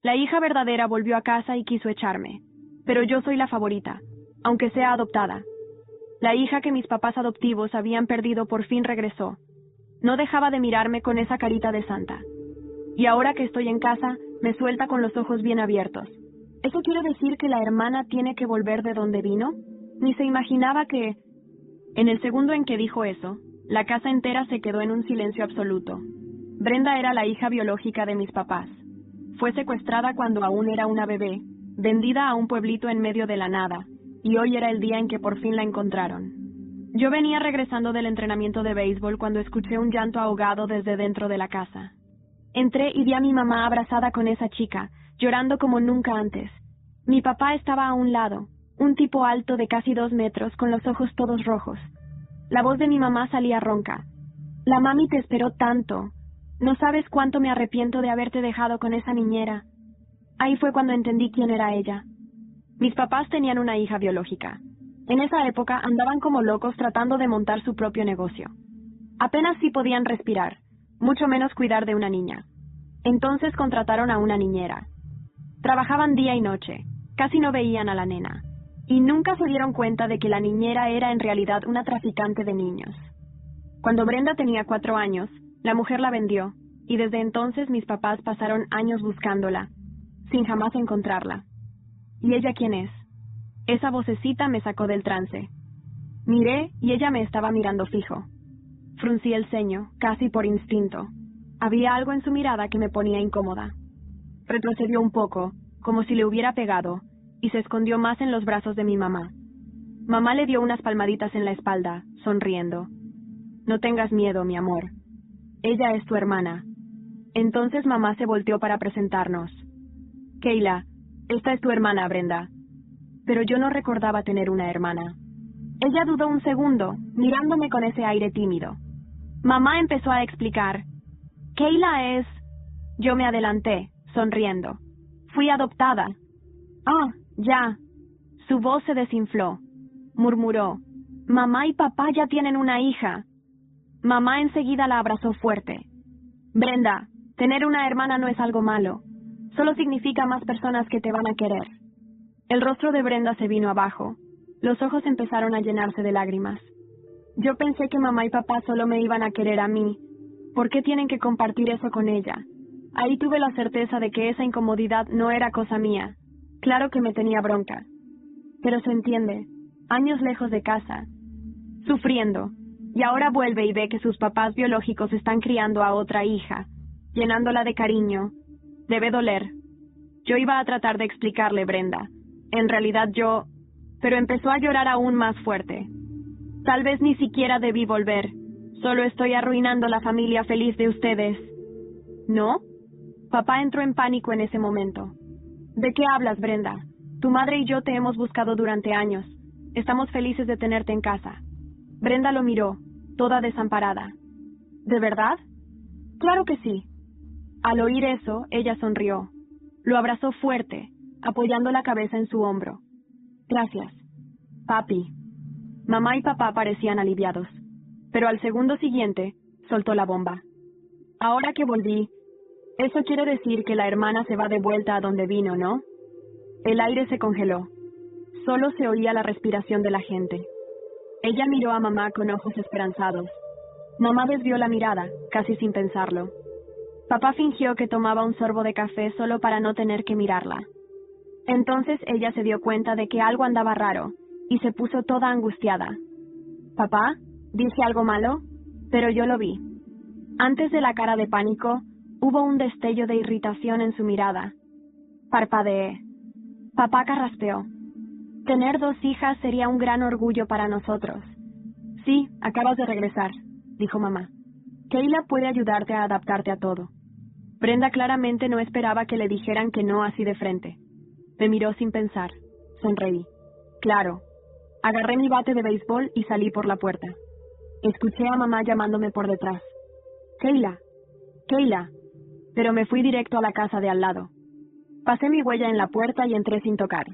La hija verdadera volvió a casa y quiso echarme. Pero yo soy la favorita, aunque sea adoptada. La hija que mis papás adoptivos habían perdido por fin regresó. No dejaba de mirarme con esa carita de santa. Y ahora que estoy en casa, me suelta con los ojos bien abiertos. ¿Eso quiere decir que la hermana tiene que volver de donde vino? Ni se imaginaba que... En el segundo en que dijo eso, la casa entera se quedó en un silencio absoluto. Brenda era la hija biológica de mis papás. Fue secuestrada cuando aún era una bebé, vendida a un pueblito en medio de la nada, y hoy era el día en que por fin la encontraron. Yo venía regresando del entrenamiento de béisbol cuando escuché un llanto ahogado desde dentro de la casa. Entré y vi a mi mamá abrazada con esa chica, llorando como nunca antes. Mi papá estaba a un lado, un tipo alto de casi 2 metros, con los ojos todos rojos. La voz de mi mamá salía ronca. La mami te esperó tanto. No sabes cuánto me arrepiento de haberte dejado con esa niñera. Ahí fue cuando entendí quién era ella. Mis papás tenían una hija biológica. En esa época andaban como locos tratando de montar su propio negocio. Apenas sí podían respirar, mucho menos cuidar de una niña. Entonces contrataron a una niñera. Trabajaban día y noche, casi no veían a la nena, y nunca se dieron cuenta de que la niñera era en realidad una traficante de niños. Cuando Brenda tenía 4 años, la mujer la vendió, y desde entonces mis papás pasaron años buscándola, sin jamás encontrarla. ¿Y ella quién es? Esa vocecita me sacó del trance. Miré y ella me estaba mirando fijo. Fruncí el ceño, casi por instinto. Había algo en su mirada que me ponía incómoda. Retrocedió un poco, como si le hubiera pegado, y se escondió más en los brazos de mi mamá. Mamá le dio unas palmaditas en la espalda, sonriendo. No tengas miedo, mi amor. Ella es tu hermana. Entonces mamá se volteó para presentarnos. Kayla, esta es tu hermana, Brenda. Pero yo no recordaba tener una hermana. Ella dudó un segundo, mirándome con ese aire tímido. Mamá empezó a explicar. Kayla es... Yo me adelanté, sonriendo. Fui adoptada. Ah, ya. Su voz se desinfló. Murmuró. Mamá y papá ya tienen una hija. Mamá enseguida la abrazó fuerte. Brenda, tener una hermana no es algo malo. Solo significa más personas que te van a querer. El rostro de Brenda se vino abajo. Los ojos empezaron a llenarse de lágrimas. Yo pensé que mamá y papá solo me iban a querer a mí. ¿Por qué tienen que compartir eso con ella? Ahí tuve la certeza de que esa incomodidad no era cosa mía. Claro que me tenía bronca. Pero se entiende. Años lejos de casa. Sufriendo. Y ahora vuelve y ve que sus papás biológicos están criando a otra hija, llenándola de cariño. Debe doler. Yo iba a tratar de explicarle, Brenda. En realidad yo... Pero empezó a llorar aún más fuerte. Tal vez ni siquiera debí volver. Solo estoy arruinando la familia feliz de ustedes. ¿No? Papá entró en pánico en ese momento. ¿De qué hablas, Brenda? Tu madre y yo te hemos buscado durante años. Estamos felices de tenerte en casa. Brenda lo miró, toda desamparada. ¿De verdad? Claro que sí. Al oír eso, ella sonrió. Lo abrazó fuerte, apoyando la cabeza en su hombro. Gracias. Papi. Mamá y papá parecían aliviados, pero al segundo siguiente, soltó la bomba. Ahora que volví, eso quiere decir que la hermana se va de vuelta a donde vino, ¿no? El aire se congeló. Solo se oía la respiración de la gente. Ella miró a mamá con ojos esperanzados. Mamá desvió la mirada, casi sin pensarlo. Papá fingió que tomaba un sorbo de café solo para no tener que mirarla. Entonces ella se dio cuenta de que algo andaba raro, y se puso toda angustiada. «¿Papá? ¿Dije algo malo?» Pero yo lo vi. Antes de la cara de pánico, hubo un destello de irritación en su mirada. Parpadeé. Papá carraspeó. «Tener 2 hijas sería un gran orgullo para nosotros». «Sí, acabas de regresar», dijo mamá. «Kayla puede ayudarte a adaptarte a todo». Brenda claramente no esperaba que le dijeran que no así de frente. Me miró sin pensar. Sonreí. «Claro». Agarré mi bate de béisbol y salí por la puerta. Escuché a mamá llamándome por detrás. «Kayla, Kayla», pero me fui directo a la casa de al lado. Pasé mi huella en la puerta y entré sin tocar.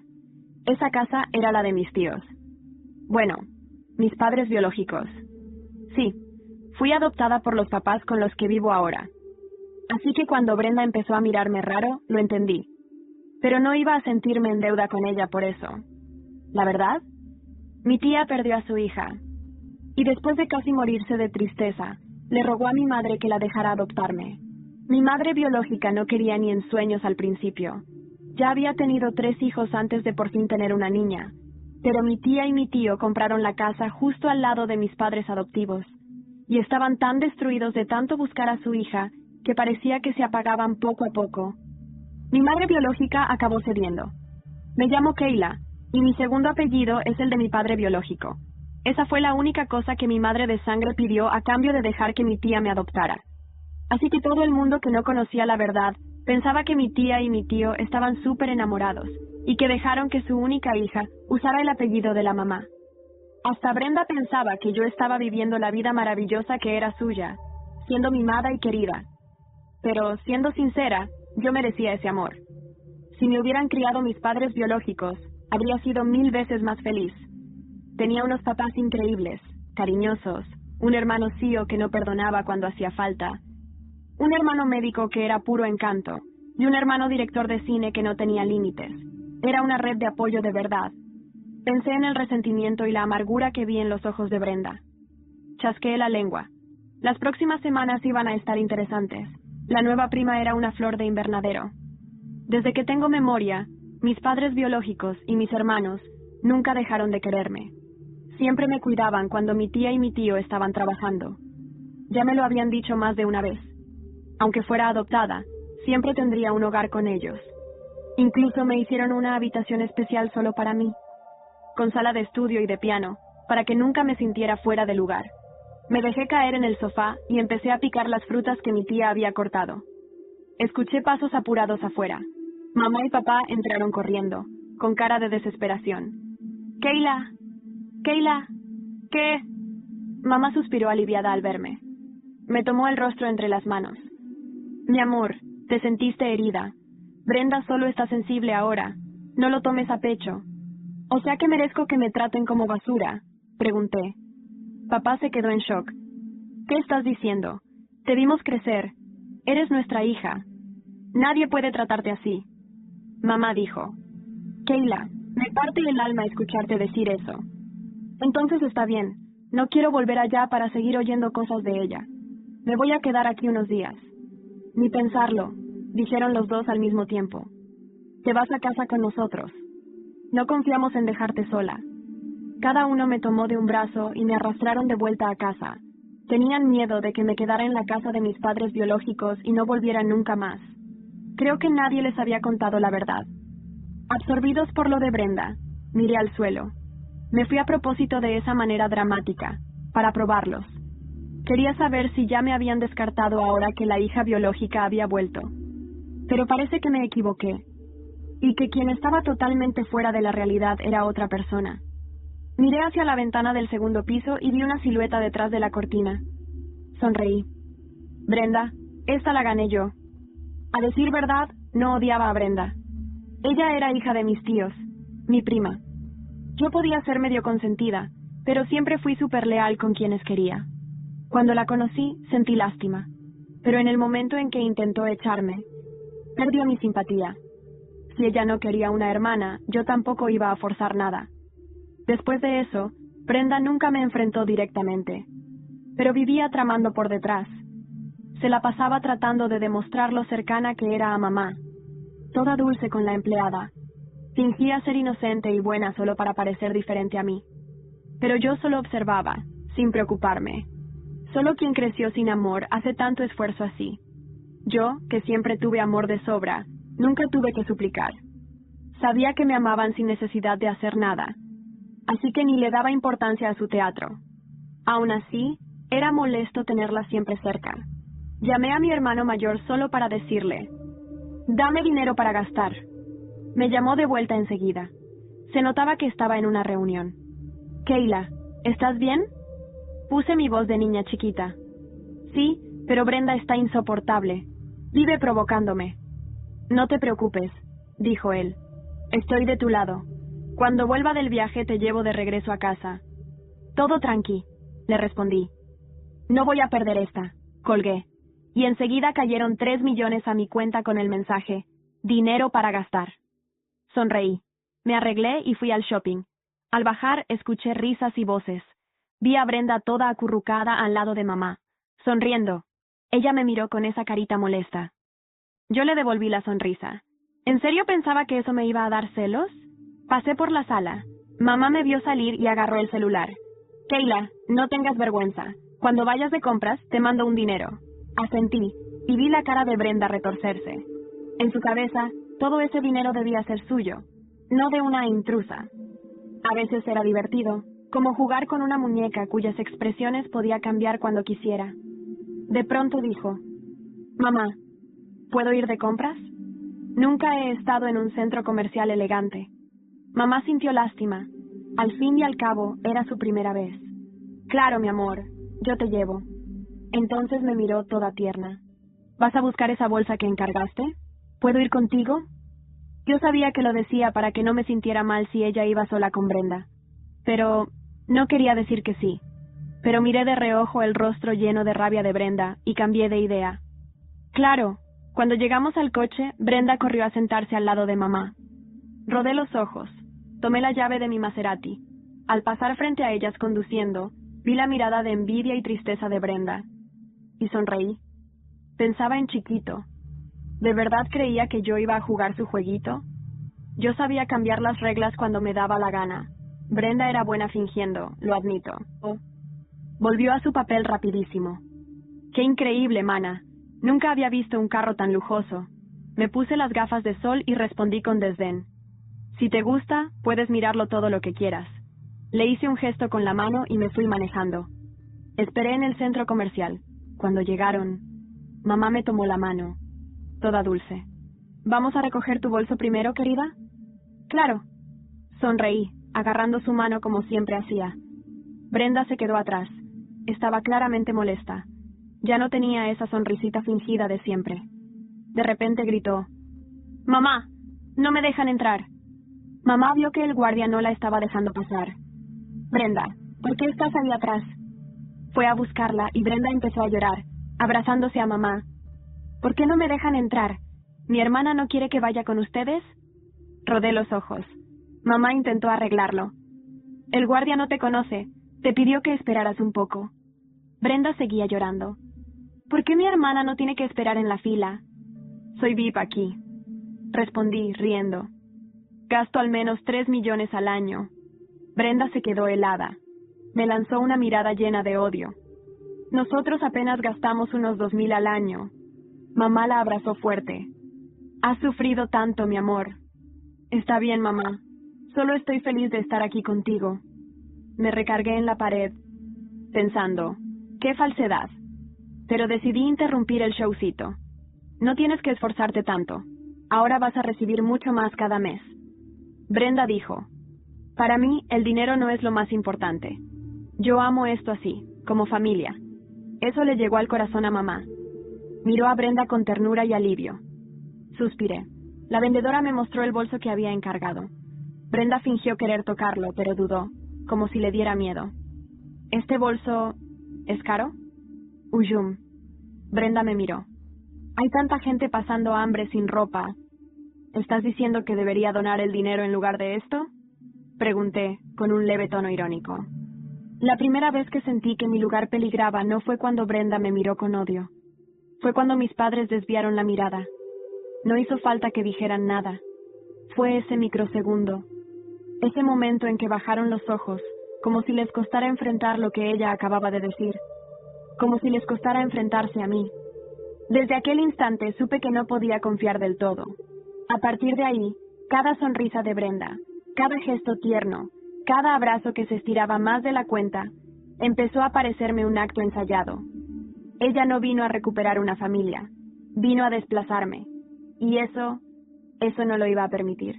Esa casa era la de mis tíos. Bueno, mis padres biológicos. Sí, fui adoptada por los papás con los que vivo ahora. Así que cuando Brenda empezó a mirarme raro, lo entendí. pero no iba a sentirme en deuda con ella por eso. ¿La verdad? Mi tía perdió a su hija, y después de casi morirse de tristeza, le rogó a mi madre que la dejara adoptarme. Mi madre biológica no quería ni en sueños al principio. Ya había tenido 3 hijos antes de por fin tener una niña, pero mi tía y mi tío compraron la casa justo al lado de mis padres adoptivos, y estaban tan destruidos de tanto buscar a su hija que parecía que se apagaban poco a poco. Mi madre biológica acabó cediendo. Me llamo Kayla, y mi segundo apellido es el de mi padre biológico. Esa fue la única cosa que mi madre de sangre pidió a cambio de dejar que mi tía me adoptara. Así que todo el mundo que no conocía la verdad pensaba que mi tía y mi tío estaban súper enamorados y que dejaron que su única hija usara el apellido de la mamá. Hasta Brenda pensaba que yo estaba viviendo la vida maravillosa que era suya, siendo mimada y querida. Pero, siendo sincera, yo merecía ese amor. Si me hubieran criado mis padres biológicos, habría sido 1000 veces más feliz. Tenía unos papás increíbles, cariñosos, un hermano CEO que no perdonaba cuando hacía falta, un hermano médico que era puro encanto, y un hermano director de cine que no tenía límites. Era una red de apoyo de verdad. Pensé en el resentimiento y la amargura que vi en los ojos de Brenda. Chasqueé la lengua. Las próximas semanas iban a estar interesantes. La nueva prima era una flor de invernadero. Desde que tengo memoria, mis padres biológicos y mis hermanos nunca dejaron de quererme. Siempre me cuidaban cuando mi tía y mi tío estaban trabajando. Ya me lo habían dicho más de una vez. Aunque fuera adoptada, siempre tendría un hogar con ellos. Incluso me hicieron una habitación especial solo para mí, con sala de estudio y de piano, para que nunca me sintiera fuera de lugar. Me dejé caer en el sofá y empecé a picar las frutas que mi tía había cortado. Escuché pasos apurados afuera. Mamá y papá entraron corriendo, con cara de desesperación. «Kayla, Kayla, ¿qué?» Mamá suspiró aliviada al verme. Me tomó el rostro entre las manos. «Mi amor, te sentiste herida. Brenda solo está sensible ahora. No lo tomes a pecho». «¿O sea que merezco que me traten como basura?», pregunté. Papá se quedó en shock. «¿Qué estás diciendo? Te vimos crecer. Eres nuestra hija. Nadie puede tratarte así». Mamá dijo. «Kayla, me parte el alma escucharte decir eso». «Entonces está bien. No quiero volver allá para seguir oyendo cosas de ella. Me voy a quedar aquí unos días». «Ni pensarlo», dijeron los dos al mismo tiempo. «Te vas a casa con nosotros. No confiamos en dejarte sola». Cada uno me tomó de un brazo y me arrastraron de vuelta a casa. Tenían miedo de que me quedara en la casa de mis padres biológicos y no volviera nunca más. Creo que nadie les había contado la verdad. Absorbidos por lo de Brenda, miré al suelo. Me fui a propósito de esa manera dramática, para probarlos. Quería saber si ya me habían descartado ahora que la hija biológica había vuelto. Pero parece que me equivoqué, y que quien estaba totalmente fuera de la realidad era otra persona. Miré hacia la ventana del segundo piso y vi una silueta detrás de la cortina. Sonreí. «Brenda, esta la gané yo». A decir verdad, no odiaba a Brenda. Ella era hija de mis tíos, mi prima. Yo podía ser medio consentida, pero siempre fui súper leal con quienes quería. Cuando la conocí, sentí lástima, pero en el momento en que intentó echarme, perdió mi simpatía. Si ella no quería una hermana, yo tampoco iba a forzar nada. Después de eso, Brenda nunca me enfrentó directamente, pero vivía tramando por detrás. Se la pasaba tratando de demostrar lo cercana que era a mamá, toda dulce con la empleada. Fingía ser inocente y buena solo para parecer diferente a mí. Pero yo solo observaba, sin preocuparme. Solo quien creció sin amor hace tanto esfuerzo así. Yo, que siempre tuve amor de sobra, nunca tuve que suplicar. Sabía que me amaban sin necesidad de hacer nada, así que ni le daba importancia a su teatro. Aún así, era molesto tenerla siempre cerca. Llamé a mi hermano mayor solo para decirle, «Dame dinero para gastar». Me llamó de vuelta enseguida. Se notaba que estaba en una reunión. «Kayla, ¿estás bien?» Puse mi voz de niña chiquita. «Sí, pero Brenda está insoportable. Vive provocándome». «No te preocupes», dijo él. «Estoy de tu lado. Cuando vuelva del viaje te llevo de regreso a casa». «Todo tranqui», le respondí. «No voy a perder esta», colgué. Y enseguida cayeron 3 millones a mi cuenta con el mensaje, «Dinero para gastar». Sonreí. Me arreglé y fui al shopping. Al bajar, escuché risas y voces. Vi a Brenda toda acurrucada al lado de mamá, sonriendo. Ella me miró con esa carita molesta. Yo le devolví la sonrisa. ¿En serio pensaba que eso me iba a dar celos? Pasé por la sala. Mamá me vio salir y agarró el celular. Kayla, no tengas vergüenza. Cuando vayas de compras, te mando un dinero. Asentí, y vi la cara de Brenda retorcerse. En su cabeza, todo ese dinero debía ser suyo, no de una intrusa. A veces era divertido, como jugar con una muñeca cuyas expresiones podía cambiar cuando quisiera. De pronto dijo, «Mamá, ¿puedo ir de compras?» Nunca he estado en un centro comercial elegante. Mamá sintió lástima. Al fin y al cabo, era su primera vez. «Claro, mi amor, yo te llevo». Entonces me miró toda tierna. «¿Vas a buscar esa bolsa que encargaste? ¿Puedo ir contigo?» Yo sabía que lo decía para que no me sintiera mal si ella iba sola con Brenda. Pero no quería decir que sí. Pero miré de reojo el rostro lleno de rabia de Brenda y cambié de idea. Claro, cuando llegamos al coche, Brenda corrió a sentarse al lado de mamá. Rodé los ojos. Tomé la llave de mi Maserati. Al pasar frente a ellas conduciendo, vi la mirada de envidia y tristeza de Brenda. Y sonreí. Pensaba en chiquito. ¿De verdad creía que yo iba a jugar su jueguito? Yo sabía cambiar las reglas cuando me daba la gana. Brenda era buena fingiendo, lo admito. Volvió a su papel rapidísimo. ¡Qué increíble, mana! Nunca había visto un carro tan lujoso. Me puse las gafas de sol y respondí con desdén. Si te gusta, puedes mirarlo todo lo que quieras. Le hice un gesto con la mano y me fui manejando. Esperé en el centro comercial. Cuando llegaron, mamá me tomó la mano, toda dulce. ¿Vamos a recoger tu bolso primero, querida? Claro. Sonreí, agarrando su mano como siempre hacía. Brenda se quedó atrás. Estaba claramente molesta. Ya no tenía esa sonrisita fingida de siempre. De repente gritó, «¡Mamá! ¡No me dejan entrar!» Mamá vio que el guardia no la estaba dejando pasar. «Brenda, ¿por qué estás ahí atrás?» Fue a buscarla y Brenda empezó a llorar, abrazándose a mamá. «¿Por qué no me dejan entrar? ¿Mi hermana no quiere que vaya con ustedes?» Rodé los ojos. Mamá intentó arreglarlo. «El guardia no te conoce. Te pidió que esperaras un poco». Brenda seguía llorando. «¿Por qué mi hermana no tiene que esperar en la fila?» «Soy VIP aquí», respondí, riendo. «Gasto al menos 3 millones al año». Brenda se quedó helada. Me lanzó una mirada llena de odio. «Nosotros apenas gastamos unos 2,000 al año». Mamá la abrazó fuerte. «Has sufrido tanto, mi amor». «Está bien, mamá. Solo estoy feliz de estar aquí contigo». Me recargué en la pared, pensando, «¡Qué falsedad!». Pero decidí interrumpir el showcito. «No tienes que esforzarte tanto. Ahora vas a recibir mucho más cada mes». Brenda dijo, «Para mí, el dinero no es lo más importante. Yo amo esto así, como familia». Eso le llegó al corazón a mamá. Miró a Brenda con ternura y alivio. Suspiré. La vendedora me mostró el bolso que había encargado. Brenda fingió querer tocarlo, pero dudó, como si le diera miedo. «¿Este bolso es caro?» «Uyum». Brenda me miró. «Hay tanta gente pasando hambre sin ropa. ¿Estás diciendo que debería donar el dinero en lugar de esto?», pregunté, con un leve tono irónico. La primera vez que sentí que mi lugar peligraba no fue cuando Brenda me miró con odio. Fue cuando mis padres desviaron la mirada. No hizo falta que dijeran nada. Fue ese microsegundo, ese momento en que bajaron los ojos, como si les costara enfrentar lo que ella acababa de decir, como si les costara enfrentarse a mí. Desde aquel instante supe que no podía confiar del todo. A partir de ahí, cada sonrisa de Brenda, cada gesto tierno, cada abrazo que se estiraba más de la cuenta, empezó a parecerme un acto ensayado. Ella no vino a recuperar una familia, vino a desplazarme, y eso no lo iba a permitir.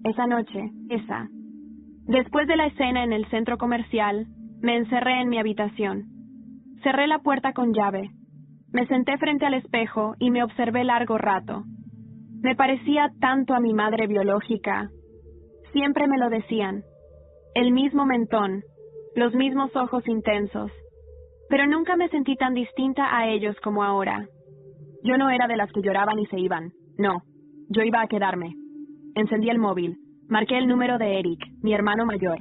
Esa noche, Después de la escena en el centro comercial, me encerré en mi habitación. Cerré la puerta con llave. Me senté frente al espejo y me observé largo rato. Me parecía tanto a mi madre biológica. Siempre me lo decían. El mismo mentón, los mismos ojos intensos. Pero nunca me sentí tan distinta a ellos como ahora. Yo no era de las que lloraban y se iban. No, yo iba a quedarme. Encendí el móvil. Marqué el número de Eric, mi hermano mayor,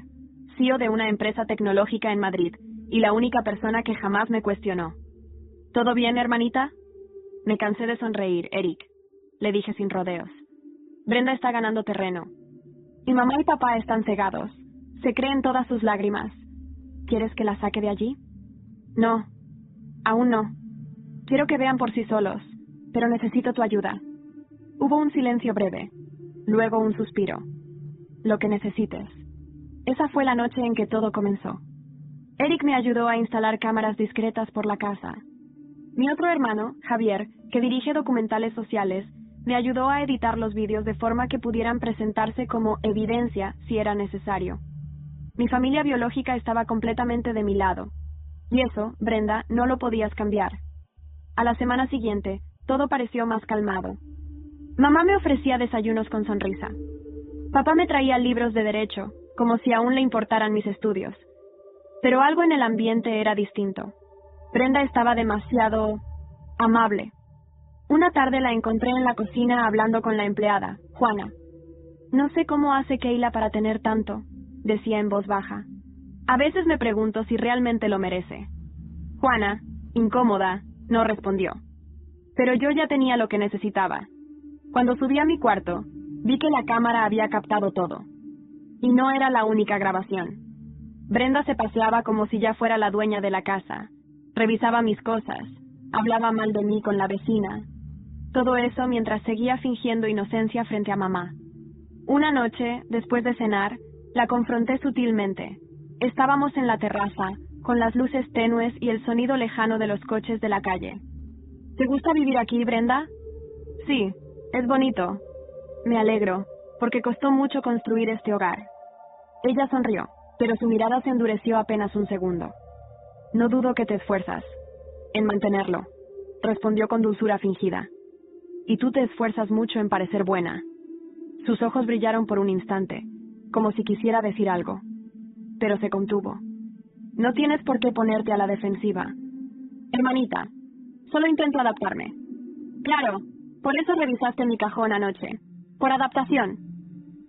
CEO de una empresa tecnológica en Madrid, y la única persona que jamás me cuestionó. ¿Todo bien, hermanita? Me cansé de sonreír, Eric, le dije sin rodeos. Brenda está ganando terreno. Mi mamá y papá están cegados. Se creen todas sus lágrimas. ¿Quieres que la saque de allí? No, aún no. Quiero que vean por sí solos, pero necesito tu ayuda. Hubo un silencio breve, luego un suspiro. Lo que necesites. Esa fue la noche en que todo comenzó. Eric me ayudó a instalar cámaras discretas por la casa. Mi otro hermano, Javier, que dirige documentales sociales, me ayudó a editar los vídeos de forma que pudieran presentarse como evidencia si era necesario. Mi familia biológica estaba completamente de mi lado. Y eso, Brenda, no lo podías cambiar. A la semana siguiente, todo pareció más calmado. Mamá me ofrecía desayunos con sonrisa. Papá me traía libros de derecho, como si aún le importaran mis estudios. Pero algo en el ambiente era distinto. Brenda estaba demasiado amable. Una tarde la encontré en la cocina hablando con la empleada, Juana. No sé cómo hace Keila para tener tanto, decía en voz baja. A veces me pregunto si realmente lo merece. Juana, incómoda, no respondió. Pero yo ya tenía lo que necesitaba. Cuando subí a mi cuarto, vi que la cámara había captado todo. Y no era la única grabación. Brenda se paseaba como si ya fuera la dueña de la casa. Revisaba mis cosas. Hablaba mal de mí con la vecina. Todo eso mientras seguía fingiendo inocencia frente a mamá. Una noche, después de cenar, la confronté sutilmente. Estábamos en la terraza, con las luces tenues y el sonido lejano de los coches de la calle. ¿Te gusta vivir aquí, Brenda? Sí, es bonito. Me alegro, porque costó mucho construir este hogar. Ella sonrió, pero su mirada se endureció apenas un segundo. No dudo que te esfuerzas en mantenerlo, respondió con dulzura fingida. Y tú te esfuerzas mucho en parecer buena. Sus ojos brillaron por un instante, como si quisiera decir algo, pero se contuvo. No tienes por qué ponerte a la defensiva. Hermanita, solo intento adaptarme. Claro, por eso revisaste mi cajón anoche. Por adaptación.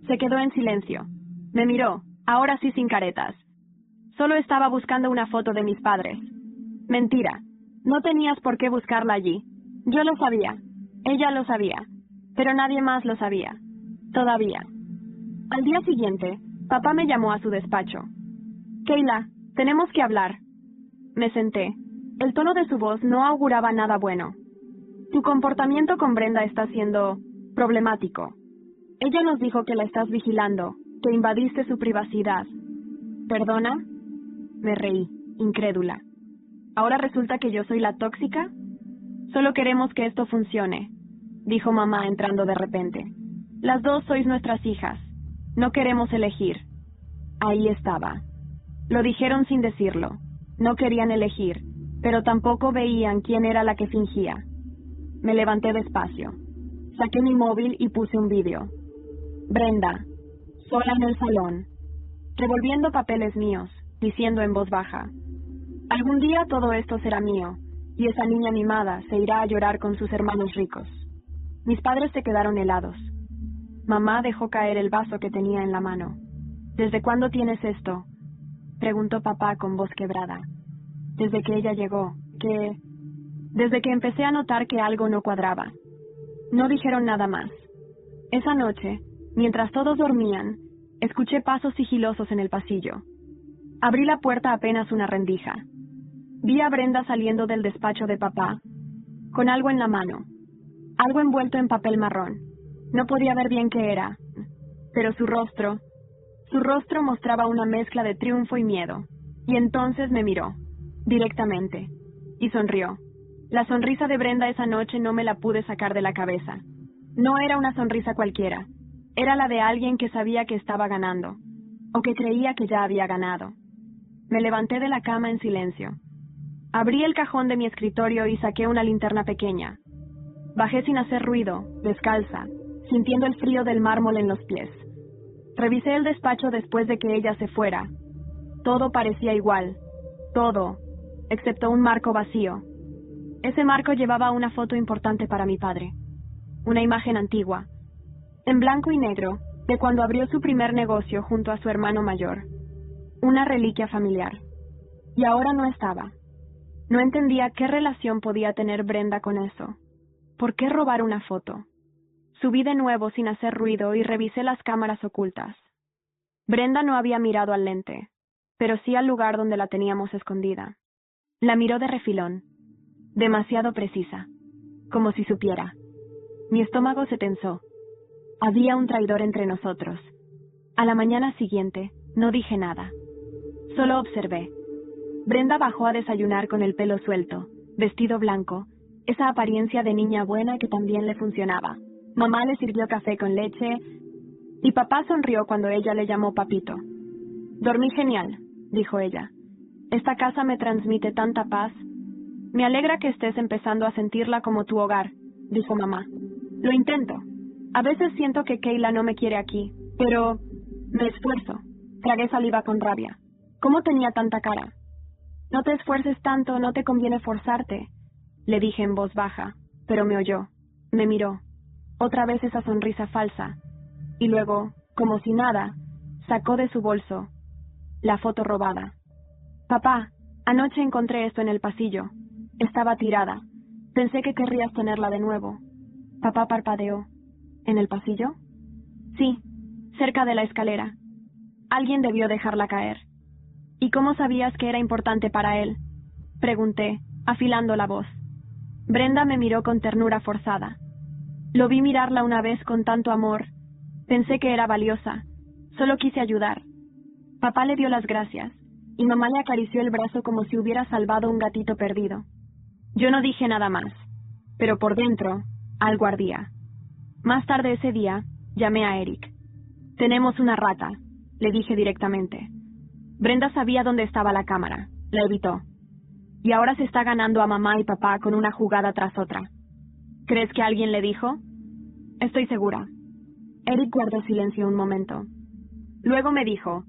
Se quedó en silencio. Me miró, ahora sí sin caretas. Solo estaba buscando una foto de mis padres. Mentira. No tenías por qué buscarla allí. Yo lo sabía. Ella lo sabía. Pero nadie más lo sabía. Todavía. Al día siguiente, papá me llamó a su despacho. Keila, tenemos que hablar. Me senté. El tono de su voz no auguraba nada bueno. Tu comportamiento con Brenda está siendo problemático. Ella nos dijo que la estás vigilando, que invadiste su privacidad. ¿Perdona? Me reí, incrédula. ¿Ahora resulta que yo soy la tóxica? Solo queremos que esto funcione, dijo mamá entrando de repente. Las dos sois nuestras hijas. No queremos elegir. Ahí estaba. Lo dijeron sin decirlo. No querían elegir, pero tampoco veían quién era la que fingía. Me levanté despacio. Saqué mi móvil y puse un vídeo. Brenda, sola en el salón, revolviendo papeles míos, diciendo en voz baja: algún día todo esto será mío, y esa niña mimada se irá a llorar con sus hermanos ricos. Mis padres se quedaron helados. Mamá dejó caer el vaso que tenía en la mano. ¿Desde cuándo tienes esto?, preguntó papá con voz quebrada. Desde que ella llegó, desde que empecé a notar que algo no cuadraba. No dijeron nada más. Esa noche, mientras todos dormían, escuché pasos sigilosos en el pasillo. Abrí la puerta apenas una rendija. Vi a Brenda saliendo del despacho de papá, con algo en la mano, algo envuelto en papel marrón. No podía ver bien qué era, pero su rostro mostraba una mezcla de triunfo y miedo. Y entonces me miró, directamente, y sonrió. La sonrisa de Brenda esa noche no me la pude sacar de la cabeza. No era una sonrisa cualquiera. Era la de alguien que sabía que estaba ganando, o que creía que ya había ganado. Me levanté de la cama en silencio. Abrí el cajón de mi escritorio y saqué una linterna pequeña. Bajé sin hacer ruido, descalza, sintiendo el frío del mármol en los pies. Revisé el despacho después de que ella se fuera. Todo parecía igual. Todo, excepto un marco vacío. Ese marco llevaba una foto importante para mi padre. Una imagen antigua. en blanco y negro, de cuando abrió su primer negocio junto a su hermano mayor. Una reliquia familiar. Y ahora no estaba. No entendía qué relación podía tener Brenda con eso. ¿Por qué robar una foto? Subí de nuevo sin hacer ruido y revisé las cámaras ocultas. Brenda no había mirado al lente, pero sí al lugar donde la teníamos escondida. La miró de refilón, demasiado precisa, como si supiera. Mi estómago se tensó. Había un traidor entre nosotros. A la mañana siguiente, no dije nada. Solo observé. Brenda bajó a desayunar con el pelo suelto, vestido blanco, esa apariencia de niña buena que también le funcionaba. Mamá le sirvió café con leche y papá sonrió cuando ella le llamó papito. Dormí genial, dijo ella. Esta casa me transmite tanta paz. Me alegra que estés empezando a sentirla como tu hogar, dijo mamá. Lo intento. A veces siento que Kayla no me quiere aquí, pero me esfuerzo. Tragué saliva con rabia. ¿Cómo tenía tanta cara? No te esfuerces tanto, no te conviene forzarte, le dije en voz baja, pero me oyó. Me miró. Otra vez esa sonrisa falsa. Y luego, como si nada, sacó de su bolso la foto robada. Papá, anoche encontré esto en el pasillo. Estaba tirada. Pensé que querrías tenerla de nuevo. Papá parpadeó. ¿En el pasillo? Sí, cerca de la escalera. Alguien debió dejarla caer. ¿Y cómo sabías que era importante para él? Pregunté, afilando la voz. Brenda me miró con ternura forzada. Lo vi mirarla una vez con tanto amor. Pensé que era valiosa. Solo quise ayudar. Papá le dio las gracias, y mamá le acarició el brazo como si hubiera salvado un gatito perdido. Yo no dije nada más, pero por dentro, algo ardía. Más tarde ese día, llamé a Eric. Tenemos una rata, le dije directamente. Brenda sabía dónde estaba la cámara, la evitó. Y ahora se está ganando a mamá y papá con una jugada tras otra. ¿Crees que alguien le dijo? Estoy segura. Eric guardó silencio un momento. Luego me dijo,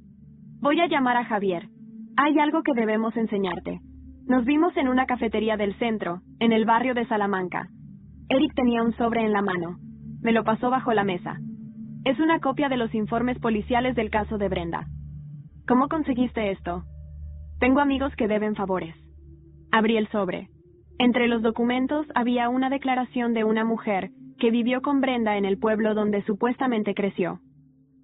voy a llamar a Javier. Hay algo que debemos enseñarte. Nos vimos en una cafetería del centro, en el barrio de Salamanca. Eric tenía un sobre en la mano. Me lo pasó bajo la mesa. Es una copia de los informes policiales del caso de Brenda. ¿Cómo conseguiste esto? Tengo amigos que deben favores. Abrí el sobre. Entre los documentos había una declaración de una mujer que vivió con Brenda en el pueblo donde supuestamente creció.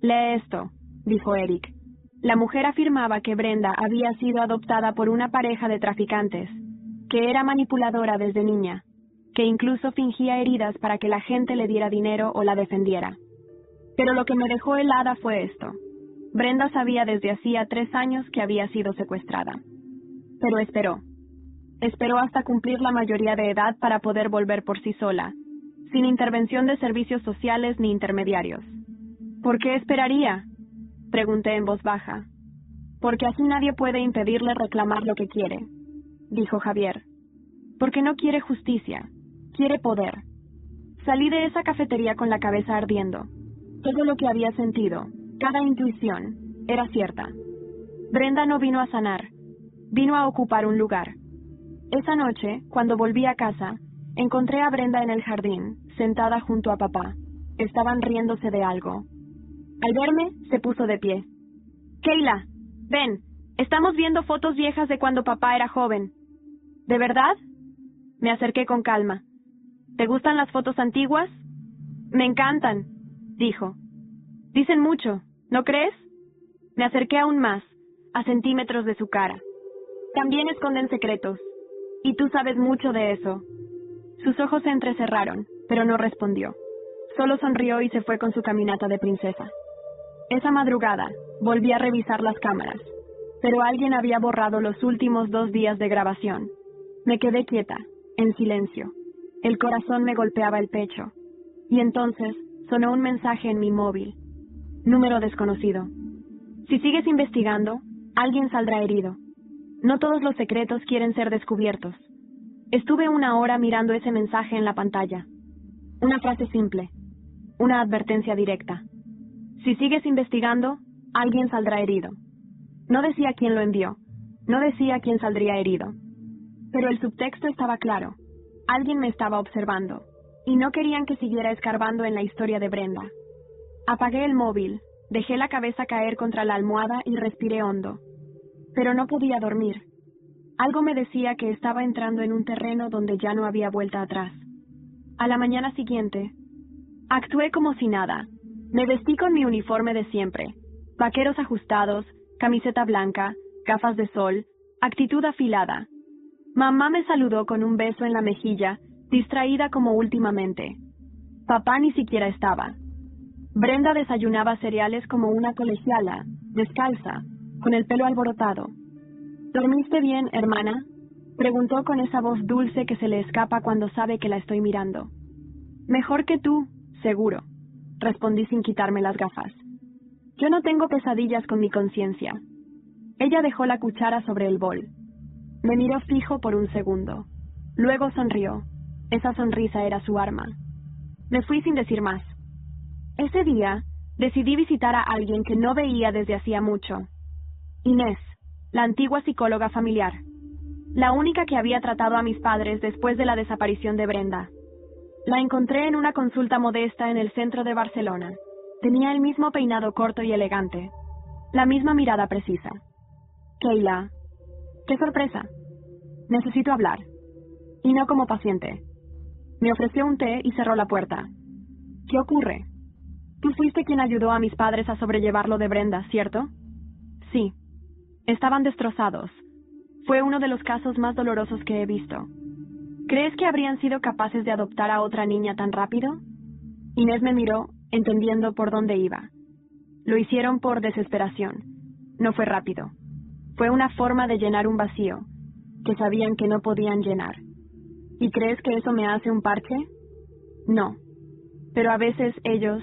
Lee esto, dijo Eric. La mujer afirmaba que Brenda había sido adoptada por una pareja de traficantes, que era manipuladora desde niña, que incluso fingía heridas para que la gente le diera dinero o la defendiera. Pero lo que me dejó helada fue esto. Brenda sabía desde hacía 3 años que había sido secuestrada. Pero esperó. Esperó hasta cumplir la mayoría de edad para poder volver por sí sola, sin intervención de servicios sociales ni intermediarios. ¿Por qué esperaría? Pregunté en voz baja. Porque así nadie puede impedirle reclamar lo que quiere, dijo Javier. Porque no quiere justicia, quiere poder. Salí de esa cafetería con la cabeza ardiendo. Todo lo que había sentido, cada intuición, era cierta. Brenda no vino a sanar, vino a ocupar un lugar. Esa noche, cuando volví a casa, encontré a Brenda en el jardín, sentada junto a papá. Estaban riéndose de algo. Al verme, se puso de pie. Kayla, ven, estamos viendo fotos viejas de cuando papá era joven. ¿De verdad? Me acerqué con calma. ¿Te gustan las fotos antiguas? Me encantan, dijo. Dicen mucho, ¿no crees? Me acerqué aún más, a centímetros de su cara. También esconden secretos. Y tú sabes mucho de eso. Sus ojos se entrecerraron, pero no respondió. Solo sonrió y se fue con su caminata de princesa. Esa madrugada, volví a revisar las cámaras, pero alguien había borrado los últimos 2 días de grabación. Me quedé quieta, en silencio. El corazón me golpeaba el pecho. Y entonces sonó un mensaje en mi móvil. Número desconocido. Si sigues investigando, alguien saldrá herido. No todos los secretos quieren ser descubiertos. Estuve 1 hora mirando ese mensaje en la pantalla. Una frase simple. Una advertencia directa. Si sigues investigando, alguien saldrá herido. No decía quién lo envió. No decía quién saldría herido. Pero el subtexto estaba claro. Alguien me estaba observando. Y no querían que siguiera escarbando en la historia de Brenda. Apagué el móvil, dejé la cabeza caer contra la almohada y respiré hondo. Pero no podía dormir. Algo me decía que estaba entrando en un terreno donde ya no había vuelta atrás. A la mañana siguiente, actué como si nada. Me vestí con mi uniforme de siempre, vaqueros ajustados, camiseta blanca, gafas de sol, actitud afilada. Mamá me saludó con un beso en la mejilla, distraída como últimamente. Papá ni siquiera estaba. Brenda desayunaba cereales como una colegiala, descalza, con el pelo alborotado. ¿Dormiste bien, hermana?, preguntó con esa voz dulce que se le escapa cuando sabe que la estoy mirando. Mejor que tú, seguro, respondí sin quitarme las gafas. Yo no tengo pesadillas con mi conciencia. Ella dejó la cuchara sobre el bol. Me miró fijo por un segundo. Luego sonrió. Esa sonrisa era su arma. Me fui sin decir más. Ese día, decidí visitar a alguien que no veía desde hacía mucho. Inés, la antigua psicóloga familiar. La única que había tratado a mis padres después de la desaparición de Brenda. La encontré en una consulta modesta en el centro de Barcelona. Tenía el mismo peinado corto y elegante. La misma mirada precisa. Keila. ¡Qué sorpresa! Necesito hablar. Y no como paciente. Me ofreció un té y cerró la puerta. ¿Qué ocurre? Tú fuiste quien ayudó a mis padres a sobrellevar lo de Brenda, ¿cierto? Sí. Estaban destrozados. Fue uno de los casos más dolorosos que he visto. ¿Crees que habrían sido capaces de adoptar a otra niña tan rápido? Inés me miró, entendiendo por dónde iba. Lo hicieron por desesperación. No fue rápido. Fue una forma de llenar un vacío, que sabían que no podían llenar. ¿Y crees que eso me hace un parche? No. Pero a veces ellos,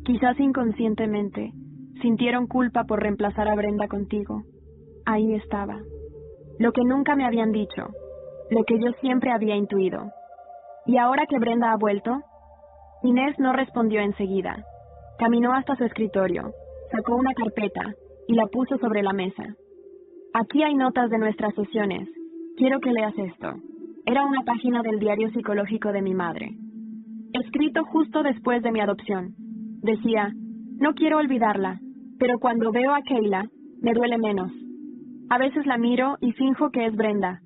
quizás inconscientemente, sintieron culpa por reemplazar a Brenda contigo. Ahí estaba. Lo que nunca me habían dicho, lo que yo siempre había intuido. ¿Y ahora que Brenda ha vuelto? Inés no respondió enseguida. Caminó hasta su escritorio, sacó una carpeta y la puso sobre la mesa. Aquí hay notas de nuestras sesiones. Quiero que leas esto. Era una página del diario psicológico de mi madre. Escrito justo después de mi adopción. Decía, no quiero olvidarla, pero cuando veo a Keila, me duele menos. A veces la miro y finjo que es Brenda.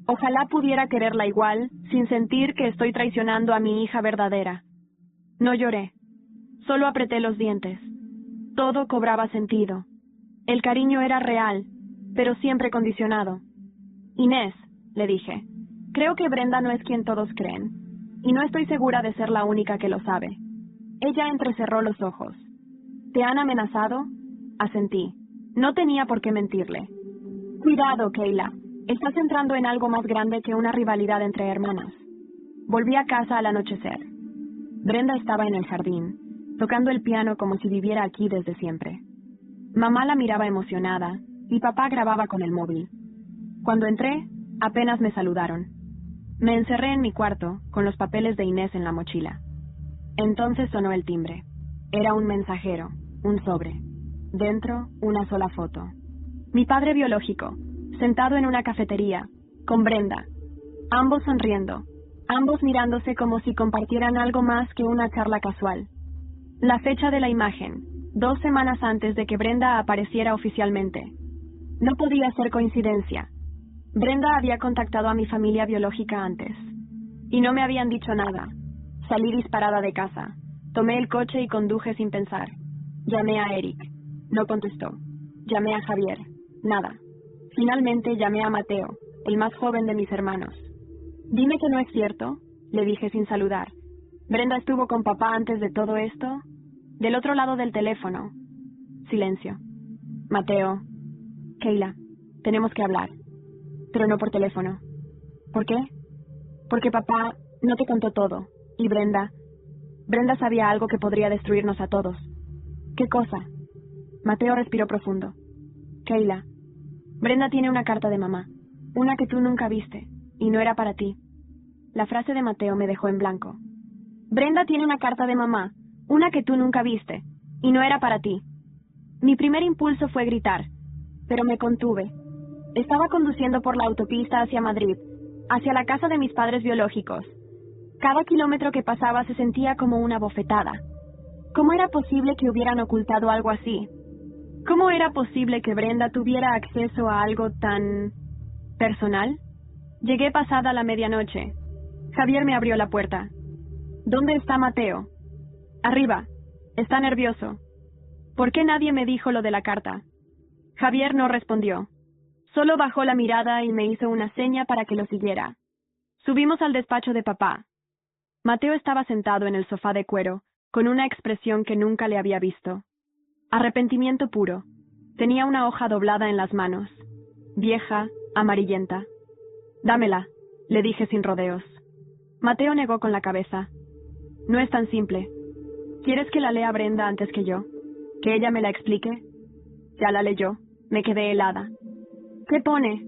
Ojalá pudiera quererla igual, sin sentir que estoy traicionando a mi hija verdadera. No lloré. Solo apreté los dientes. Todo cobraba sentido. El cariño era real, pero siempre condicionado. Inés, le dije, creo que Brenda no es quien todos creen, y no estoy segura de ser la única que lo sabe. Ella entrecerró los ojos. ¿Te han amenazado? Asentí. No tenía por qué mentirle. Cuidado, Keila. Estás entrando en algo más grande que una rivalidad entre hermanas. Volví a casa al anochecer. Brenda estaba en el jardín, tocando el piano como si viviera aquí desde siempre. Mamá la miraba emocionada y papá grababa con el móvil. Cuando entré, apenas me saludaron. Me encerré en mi cuarto, con los papeles de Inés en la mochila. Entonces sonó el timbre. Era un mensajero, un sobre. Dentro, una sola foto. Mi padre biológico, sentado en una cafetería, con Brenda. Ambos sonriendo, ambos mirándose como si compartieran algo más que una charla casual. La fecha de la imagen, 2 semanas antes de que Brenda apareciera oficialmente. No podía ser coincidencia. Brenda había contactado a mi familia biológica antes. Y no me habían dicho nada. Salí disparada de casa. Tomé el coche y conduje sin pensar. Llamé a Eric. No contestó. Llamé a Javier. Nada. Finalmente llamé a Mateo, el más joven de mis hermanos. Dime que no es cierto, le dije sin saludar. ¿Brenda estuvo con papá antes de todo esto? Del otro lado del teléfono. Silencio. Mateo. Keila, tenemos que hablar. Pero no por teléfono. ¿Por qué? Porque papá no te contó todo. Y Brenda sabía algo que podría destruirnos a todos. ¿Qué cosa? Mateo respiró profundo. Keila, Brenda tiene una carta de mamá. Una que tú nunca viste. Y no era para ti. La frase de Mateo me dejó en blanco. Brenda tiene una carta de mamá. Una que tú nunca viste. Y no era para ti. Mi primer impulso fue gritar. Pero me contuve. Estaba conduciendo por la autopista hacia Madrid, hacia la casa de mis padres biológicos. Cada kilómetro que pasaba se sentía como una bofetada. ¿Cómo era posible que hubieran ocultado algo así? ¿Cómo era posible que Brenda tuviera acceso a algo tan personal? Llegué pasada la medianoche. Javier me abrió la puerta. ¿Dónde está Mateo? Arriba. Está nervioso. ¿Por qué nadie me dijo lo de la carta? Javier no respondió. Solo bajó la mirada y me hizo una seña para que lo siguiera. Subimos al despacho de papá. Mateo estaba sentado en el sofá de cuero, con una expresión que nunca le había visto. Arrepentimiento puro. Tenía una hoja doblada en las manos. Vieja, amarillenta. Dámela, le dije sin rodeos. Mateo negó con la cabeza. No es tan simple. ¿Quieres que la lea Brenda antes que yo? ¿Que ella me la explique? Ya la leyó. Me quedé helada. ¿Qué pone?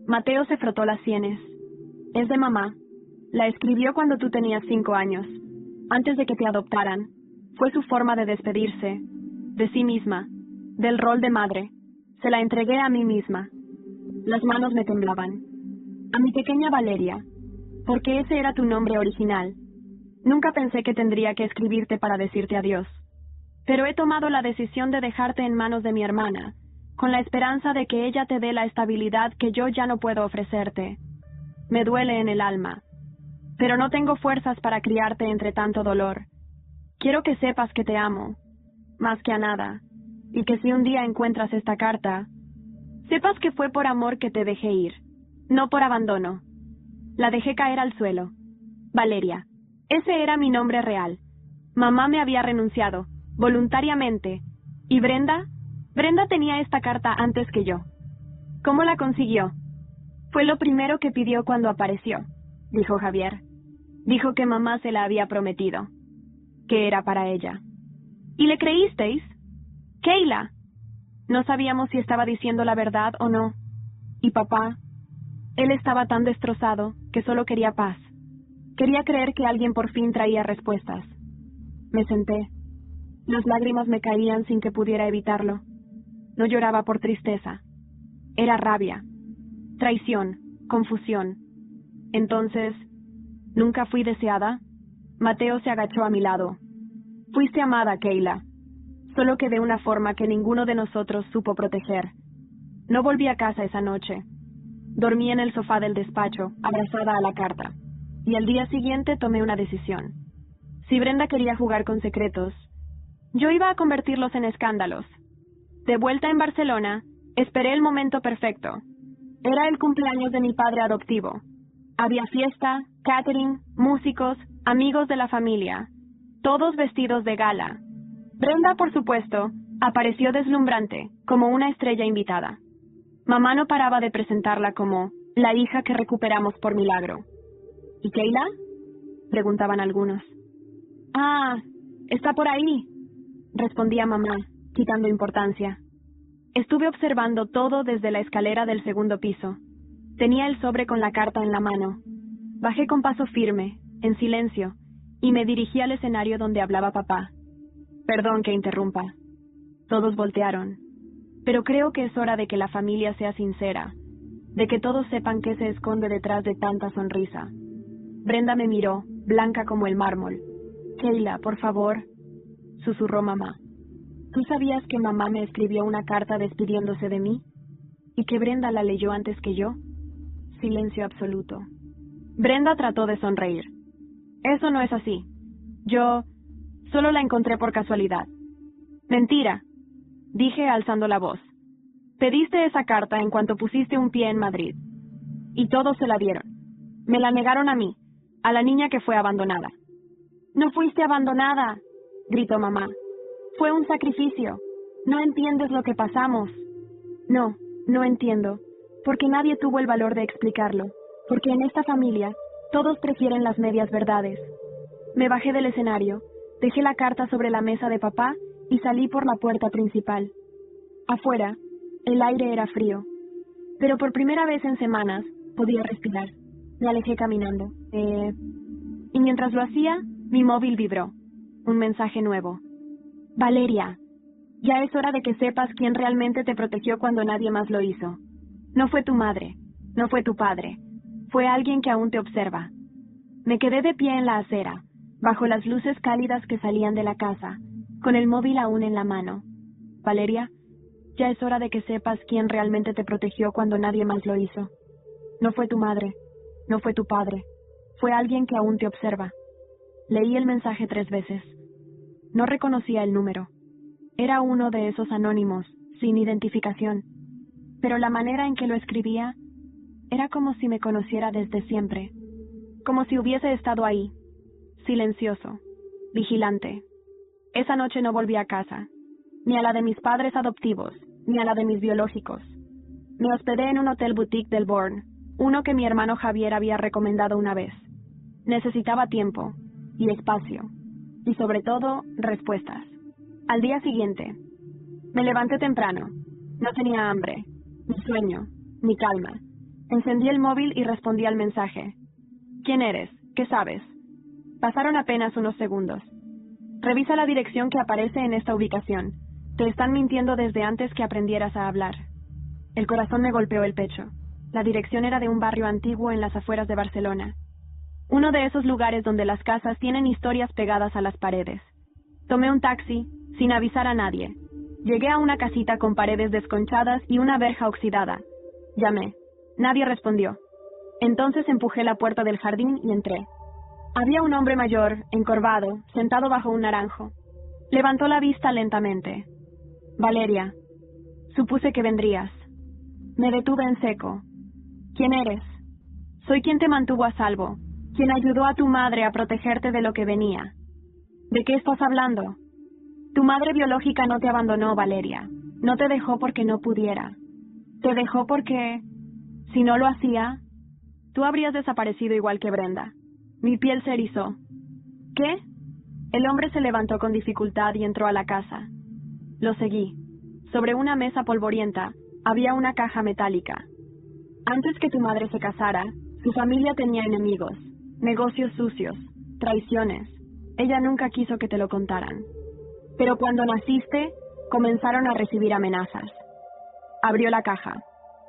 Mateo se frotó las sienes. Es de mamá. La escribió cuando tú tenías 5 años, antes de que te adoptaran. Fue su forma de despedirse, de sí misma, del rol de madre. Se la entregué a mí misma. Las manos me temblaban. A mi pequeña Valeria, porque ese era tu nombre original. Nunca pensé que tendría que escribirte para decirte adiós. Pero he tomado la decisión de dejarte en manos de mi hermana, con la esperanza de que ella te dé la estabilidad que yo ya no puedo ofrecerte. Me duele en el alma, pero no tengo fuerzas para criarte entre tanto dolor. Quiero que sepas que te amo, más que a nada, y que si un día encuentras esta carta, sepas que fue por amor que te dejé ir, no por abandono. La dejé caer al suelo. Valeria. Ese era mi nombre real. Mamá me había renunciado, voluntariamente. ¿Y Brenda? Brenda tenía esta carta antes que yo. ¿Cómo la consiguió? Fue lo primero que pidió cuando apareció, dijo Javier. Dijo que mamá se la había prometido, que era para ella. ¿Y le creísteis? Kayla. No sabíamos si estaba diciendo la verdad o no. ¿Y papá? Él estaba tan destrozado que solo quería paz. Quería creer que alguien por fin traía respuestas. Me senté. Las lágrimas me caían sin que pudiera evitarlo. No lloraba por tristeza. Era rabia, traición, confusión. Entonces, ¿nunca fui deseada? Mateo se agachó a mi lado. Fuiste amada, Kayla. Solo que de una forma que ninguno de nosotros supo proteger. No volví a casa esa noche. Dormí en el sofá del despacho, abrazada a la carta. Y al día siguiente tomé una decisión. Si Brenda quería jugar con secretos, yo iba a convertirlos en escándalos. De vuelta en Barcelona, esperé el momento perfecto. Era el cumpleaños de mi padre adoptivo. Había fiesta, catering, músicos, amigos de la familia, todos vestidos de gala. Brenda, por supuesto, apareció deslumbrante, como una estrella invitada. Mamá no paraba de presentarla como la hija que recuperamos por milagro. ¿Y Kayla? Preguntaban algunos. Ah, está por ahí, respondía mamá, quitando importancia. Estuve observando todo desde la escalera del segundo piso. Tenía el sobre con la carta en la mano. Bajé con paso firme, en silencio, y me dirigí al escenario donde hablaba papá. Perdón que interrumpa. Todos voltearon. Pero creo que es hora de que la familia sea sincera, de que todos sepan qué se esconde detrás de tanta sonrisa. Brenda me miró, blanca como el mármol. Kayla, por favor, susurró mamá. ¿Tú sabías que mamá me escribió una carta despidiéndose de mí? ¿Y que Brenda la leyó antes que yo? Silencio absoluto. Brenda trató de sonreír. Eso no es así. Yo solo la encontré por casualidad. Mentira, dije alzando la voz. Pediste esa carta en cuanto pusiste un pie en Madrid. Y todos se la dieron. Me la negaron a mí, a la niña que fue abandonada. No fuiste abandonada, gritó mamá. Fue un sacrificio. No entiendes lo que pasamos. No, no entiendo, porque nadie tuvo el valor de explicarlo, porque en esta familia todos prefieren las medias verdades. Me bajé del escenario, dejé la carta sobre la mesa de papá y salí por la puerta principal. Afuera, el aire era frío, pero por primera vez en semanas podía respirar. Me alejé caminando. Y mientras lo hacía, mi móvil vibró. Un mensaje nuevo. Valeria, ya es hora de que sepas quién realmente te protegió cuando nadie más lo hizo. No fue tu madre, no fue tu padre, fue alguien que aún te observa. Me quedé de pie en la acera, bajo las luces cálidas que salían de la casa, con el móvil aún en la mano. Valeria, ya es hora de que sepas quién realmente te protegió cuando nadie más lo hizo. No fue tu madre, no fue tu padre, fue alguien que aún te observa. Leí el mensaje 3 veces. No reconocía el número. Era uno de esos anónimos, sin identificación. Pero la manera en que lo escribía era como si me conociera desde siempre. Como si hubiese estado ahí, silencioso, vigilante. Esa noche no volví a casa, ni a la de mis padres adoptivos, ni a la de mis biológicos. Me hospedé en un hotel boutique del Bourne, uno que mi hermano Javier había recomendado una vez. Necesitaba tiempo, y espacio, y sobre todo, respuestas. Al día siguiente, me levanté temprano. No tenía hambre, ni sueño, ni calma. Encendí el móvil y respondí al mensaje. ¿Quién eres? ¿Qué sabes? Pasaron apenas unos segundos. Revisa la dirección que aparece en esta ubicación. Te están mintiendo desde antes que aprendieras a hablar. El corazón me golpeó el pecho. La dirección era de un barrio antiguo en las afueras de Barcelona. Uno de esos lugares donde las casas tienen historias pegadas a las paredes. Tomé un taxi, sin avisar a nadie. Llegué a una casita con paredes desconchadas y una verja oxidada. Llamé. Nadie respondió. Entonces empujé la puerta del jardín y entré. Había un hombre mayor, encorvado, sentado bajo un naranjo. Levantó la vista lentamente. Valeria. Supuse que vendrías. Me detuve en seco. ¿Quién eres? Soy quien te mantuvo a salvo, quien ayudó a tu madre a protegerte de lo que venía. ¿De qué estás hablando? Tu madre biológica no te abandonó, Valeria. No te dejó porque no pudiera. Te dejó porque, si no lo hacía, tú habrías desaparecido igual que Brenda. Mi piel se erizó. ¿Qué? El hombre se levantó con dificultad y entró a la casa. Lo seguí. Sobre una mesa polvorienta había una caja metálica. Antes que tu madre se casara, su familia tenía enemigos, negocios sucios, traiciones. Ella nunca quiso que te lo contaran. Pero cuando naciste, comenzaron a recibir amenazas. Abrió la caja.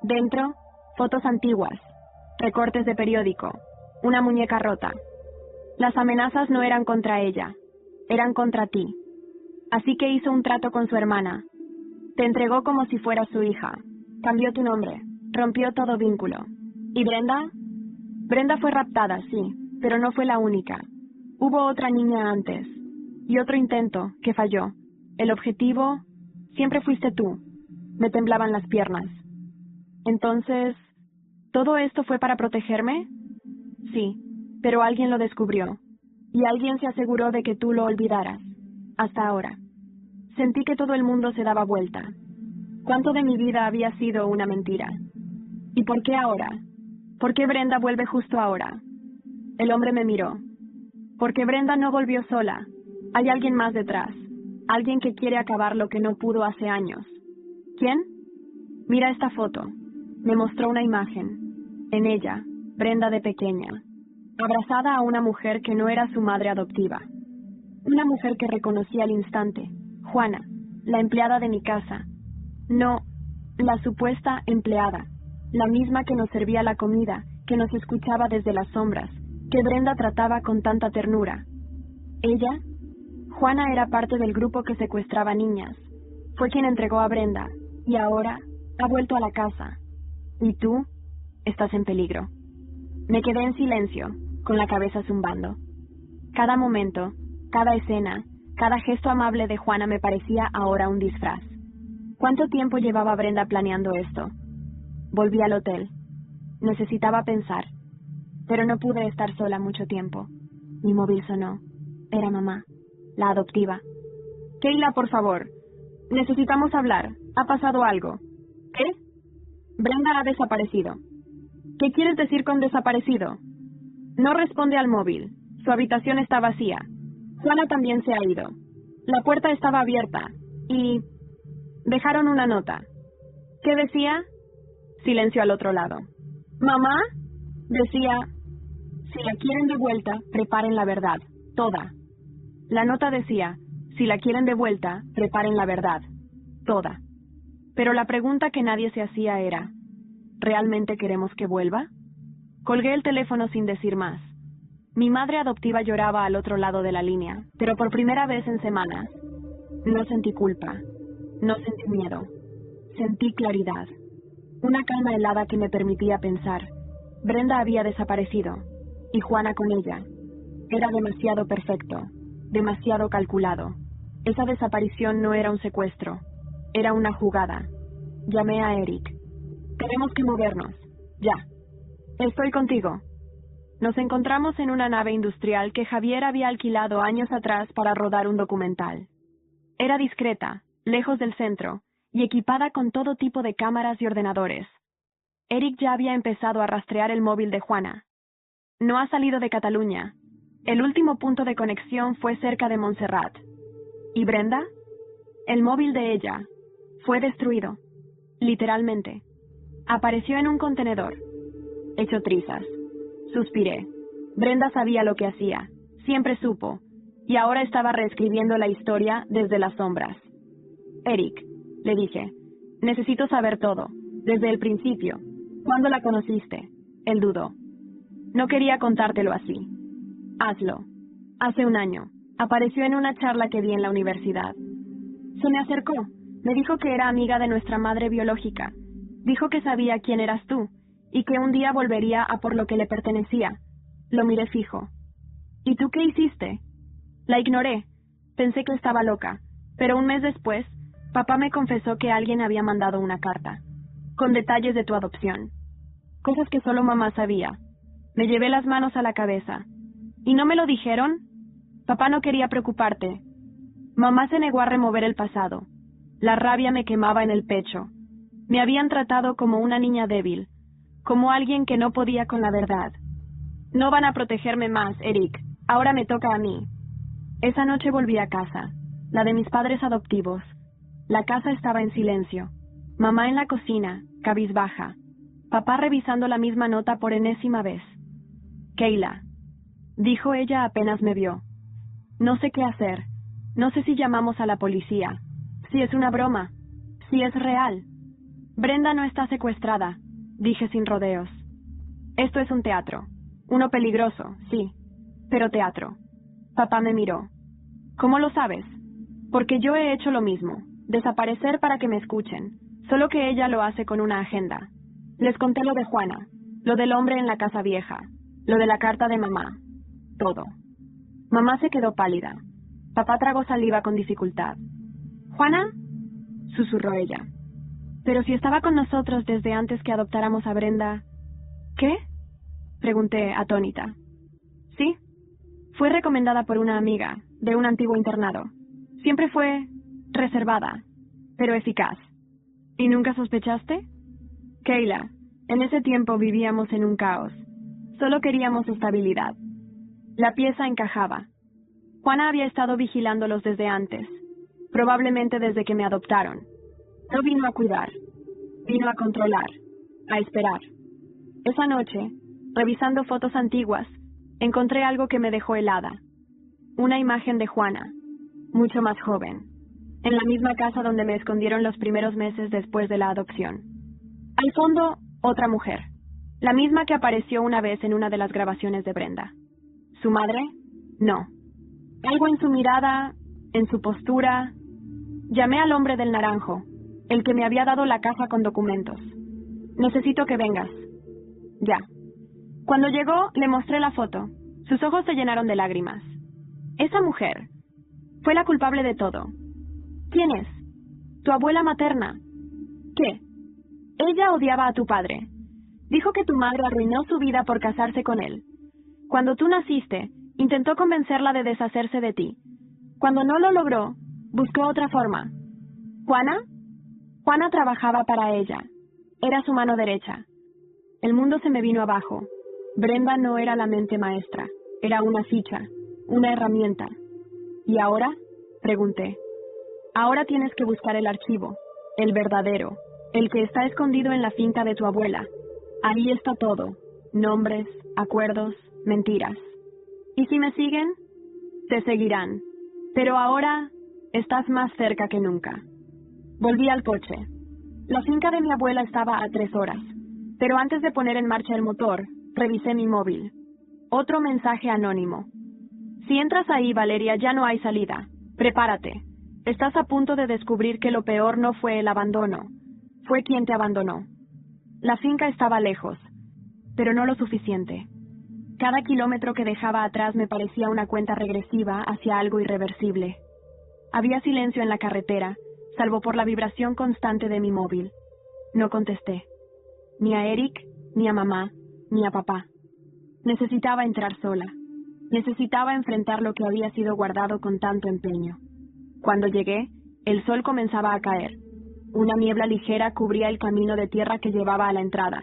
Dentro, fotos antiguas, recortes de periódico, una muñeca rota. Las amenazas no eran contra ella, eran contra ti. Así que hizo un trato con su hermana. Te entregó como si fueras su hija. Cambió tu nombre, rompió todo vínculo. ¿Y Brenda? Brenda fue raptada, sí, pero no fue la única. Hubo otra niña antes, y otro intento que falló. El objetivo siempre fuiste tú. Me temblaban las piernas. Entonces, ¿todo esto fue para protegerme? Sí, pero alguien lo descubrió, y alguien se aseguró de que tú lo olvidaras. Hasta ahora. Sentí que todo el mundo se daba vuelta. ¿Cuánto de mi vida había sido una mentira? ¿Y por qué ahora? ¿Por qué Brenda vuelve justo ahora? El hombre me miró. Porque Brenda no volvió sola. Hay alguien más detrás. Alguien que quiere acabar lo que no pudo hace años. ¿Quién? Mira esta foto. Me mostró una imagen. En ella, Brenda de pequeña, abrazada a una mujer que no era su madre adoptiva. Una mujer que reconocí al instante. Juana, la empleada de mi casa. No, la supuesta empleada. La misma que nos servía la comida, que nos escuchaba desde las sombras, que Brenda trataba con tanta ternura. Ella, Juana, era parte del grupo que secuestraba niñas. Fue quien entregó a Brenda, y ahora ha vuelto a la casa. Y tú estás en peligro. Me quedé en silencio, con la cabeza zumbando. Cada momento, cada escena, cada gesto amable de Juana me parecía ahora un disfraz. ¿Cuánto tiempo llevaba Brenda planeando esto? Volví al hotel. Necesitaba pensar, pero no pude estar sola mucho tiempo. Mi móvil sonó. Era mamá, la adoptiva. Keila, por favor. Necesitamos hablar. Ha pasado algo. ¿Qué? Brenda ha desaparecido. ¿Qué quieres decir con desaparecido? No responde al móvil. Su habitación está vacía. Juana también se ha ido. La puerta estaba abierta. Y dejaron una nota. ¿Qué decía? Silencio al otro lado. ¿Mamá? Decía, si la quieren de vuelta, preparen la verdad. Toda. La nota decía, si la quieren de vuelta, preparen la verdad. Toda. Pero la pregunta que nadie se hacía era, ¿realmente queremos que vuelva? Colgué el teléfono sin decir más. Mi madre adoptiva lloraba al otro lado de la línea, pero por primera vez en semanas. No sentí culpa. No sentí miedo. Sentí claridad. Una calma helada que me permitía pensar. Brenda había desaparecido, y Juana con ella. Era demasiado perfecto, demasiado calculado. Esa desaparición no era un secuestro, era una jugada. Llamé a Eric. Tenemos que movernos, ya. Estoy contigo. Nos encontramos en una nave industrial que Javier había alquilado años atrás para rodar un documental. Era discreta, lejos del centro, y equipada con todo tipo de cámaras y ordenadores. Eric ya había empezado a rastrear el móvil de Juana. No ha salido de Cataluña. El último punto de conexión fue cerca de Montserrat. ¿Y Brenda? El móvil de ella fue destruido, literalmente. Apareció en un contenedor, hecho trizas. Suspiré. Brenda sabía lo que hacía, siempre supo, y ahora estaba reescribiendo la historia desde las sombras. Eric, le dije, necesito saber todo, desde el principio. ¿Cuándo la conociste? Él dudó. No quería contártelo así. Hazlo. Hace un año. Apareció en una charla que di en la universidad. Se me acercó. Me dijo que era amiga de nuestra madre biológica. Dijo que sabía quién eras tú, y que un día volvería a por lo que le pertenecía. Lo miré fijo. ¿Y tú qué hiciste? La ignoré. Pensé que estaba loca, pero un mes después, papá me confesó que alguien había mandado una carta, con detalles de tu adopción. Cosas que solo mamá sabía. Me llevé las manos a la cabeza. ¿Y no me lo dijeron? Papá no quería preocuparte. Mamá se negó a remover el pasado. La rabia me quemaba en el pecho. Me habían tratado como una niña débil, como alguien que no podía con la verdad. No van a protegerme más, Eric. Ahora me toca a mí. Esa noche volví a casa, la de mis padres adoptivos. La casa estaba en silencio. Mamá en la cocina, cabizbaja. Papá revisando la misma nota por enésima vez. Keila, dijo ella apenas me vio. No sé qué hacer. No sé si llamamos a la policía. Si es una broma. Si es real. Brenda no está secuestrada, dije sin rodeos. Esto es un teatro. Uno peligroso, sí, pero teatro. Papá me miró. ¿Cómo lo sabes? Porque yo he hecho lo mismo, desaparecer para que me escuchen, solo que ella lo hace con una agenda. Les conté lo de Juana, lo del hombre en la casa vieja, lo de la carta de mamá, todo. Mamá se quedó pálida. Papá tragó saliva con dificultad. ¿Juana? Susurró ella. Pero si estaba con nosotros desde antes que adoptáramos a Brenda... ¿Qué? Pregunté atónita. Sí. Fue recomendada por una amiga, de un antiguo internado. Siempre fue reservada, pero eficaz. ¿Y nunca sospechaste? Keila, en ese tiempo vivíamos en un caos. Solo queríamos estabilidad. La pieza encajaba. Juana había estado vigilándolos desde antes, probablemente desde que me adoptaron. No vino a cuidar, vino a controlar, a esperar. Esa noche, revisando fotos antiguas, encontré algo que me dejó helada. Una imagen de Juana, mucho más joven, en la misma casa donde me escondieron los primeros meses después de la adopción. Al fondo, otra mujer, la misma que apareció una vez en una de las grabaciones de Brenda. ¿Su madre? No. Algo en su mirada, en su postura. Llamé al hombre del naranjo, el que me había dado la caja con documentos. Necesito que vengas. Ya. Cuando llegó, le mostré la foto. Sus ojos se llenaron de lágrimas. Esa mujer fue la culpable de todo. ¿Quién es? Tu abuela materna. ¿Qué? Ella odiaba a tu padre. Dijo que tu madre arruinó su vida por casarse con él. Cuando tú naciste, intentó convencerla de deshacerse de ti. Cuando no lo logró, buscó otra forma. ¿Juana? Juana trabajaba para ella. Era su mano derecha. El mundo se me vino abajo. Brenda no era la mente maestra. Era una ficha, una herramienta. ¿Y ahora? Pregunté. Ahora tienes que buscar el archivo, el verdadero, el que está escondido en la finca de tu abuela. Ahí está todo. Nombres, acuerdos, mentiras. ¿Y si me siguen? Te seguirán. Pero ahora estás más cerca que nunca. Volví al coche. La finca de mi abuela estaba a 3 horas, pero antes de poner en marcha el motor, revisé mi móvil. Otro mensaje anónimo. Si entras ahí, Valeria, ya no hay salida. Prepárate. Estás a punto de descubrir que lo peor no fue el abandono, fue quien te abandonó. La finca estaba lejos, pero no lo suficiente. Cada kilómetro que dejaba atrás me parecía una cuenta regresiva hacia algo irreversible. Había silencio en la carretera, salvo por la vibración constante de mi móvil. No contesté. Ni a Eric, ni a mamá, ni a papá. Necesitaba entrar sola. Necesitaba enfrentar lo que había sido guardado con tanto empeño. Cuando llegué, el sol comenzaba a caer. Una niebla ligera cubría el camino de tierra que llevaba a la entrada.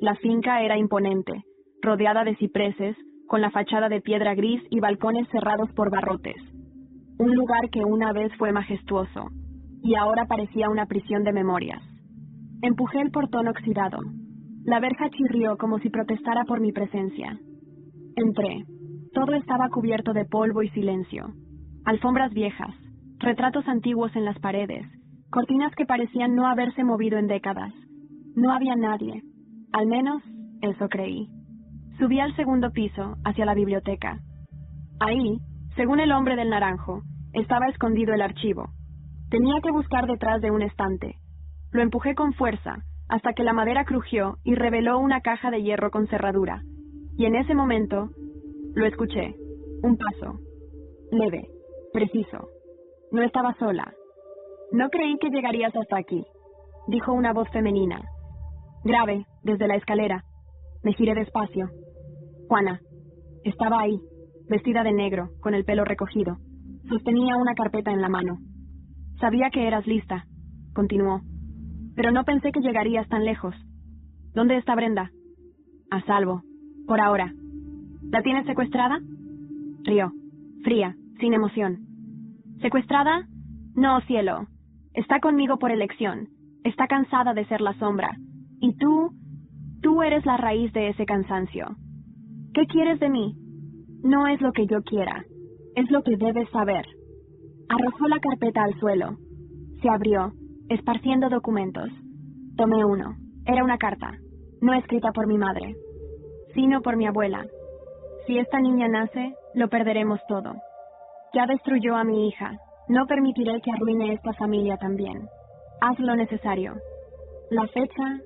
La finca era imponente, rodeada de cipreses, con la fachada de piedra gris y balcones cerrados por barrotes. Un lugar que una vez fue majestuoso, y ahora parecía una prisión de memorias. Empujé el portón oxidado. La verja chirrió como si protestara por mi presencia. Entré. Todo estaba cubierto de polvo y silencio. Alfombras viejas, retratos antiguos en las paredes, cortinas que parecían no haberse movido en décadas. No había nadie. Al menos, eso creí. Subí al segundo piso, hacia la biblioteca. Ahí, según el hombre del naranjo, estaba escondido el archivo. Tenía que buscar detrás de un estante. Lo empujé con fuerza, hasta que la madera crujió y reveló una caja de hierro con cerradura. Y en ese momento, lo escuché. Un paso. Leve. Preciso. No estaba sola. No creí que llegarías hasta aquí, dijo una voz femenina. Grave, desde la escalera. Me giré despacio. Juana. Estaba ahí, vestida de negro, con el pelo recogido. Sostenía una carpeta en la mano. Sabía que eras lista, continuó. Pero no pensé que llegarías tan lejos. ¿Dónde está Brenda? A salvo, por ahora. ¿La tienes secuestrada? Rió, fría, sin emoción. ¿Secuestrada? No, cielo. Está conmigo por elección. Está cansada de ser la sombra. Y tú eres la raíz de ese cansancio. ¿Qué quieres de mí? No es lo que yo quiera. Es lo que debes saber. Arrojó la carpeta al suelo. Se abrió, esparciendo documentos. Tomé uno. Era una carta, no escrita por mi madre, sino por mi abuela. Si esta niña nace, lo perderemos todo. Ya destruyó a mi hija. No permitiré que arruine esta familia también. Haz lo necesario. La fecha,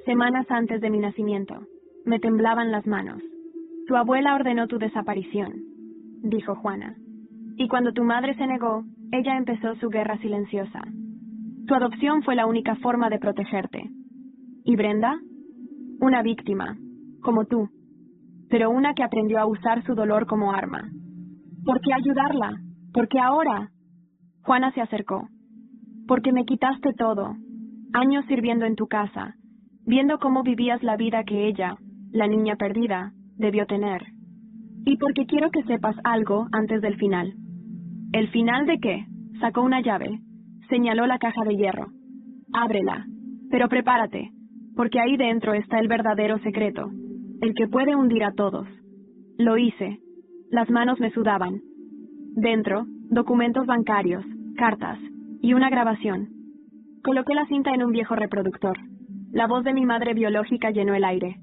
semanas antes de mi nacimiento. Me temblaban las manos. Tu abuela ordenó tu desaparición, dijo Juana. Y cuando tu madre se negó, ella empezó su guerra silenciosa. Tu adopción fue la única forma de protegerte. ¿Y Brenda? Una víctima, como tú, pero una que aprendió a usar su dolor como arma. ¿Por qué ayudarla? Porque ahora... Juana se acercó. Porque me quitaste todo. Años sirviendo en tu casa, viendo cómo vivías la vida que ella, la niña perdida, debió tener. Y porque quiero que sepas algo antes del final. ¿El final de qué? Sacó una llave. Señaló la caja de hierro. Ábrela. Pero prepárate, porque ahí dentro está el verdadero secreto, el que puede hundir a todos. Lo hice. Las manos me sudaban. Dentro, documentos bancarios, cartas y una grabación. Coloqué la cinta en un viejo reproductor. La voz de mi madre biológica llenó el aire.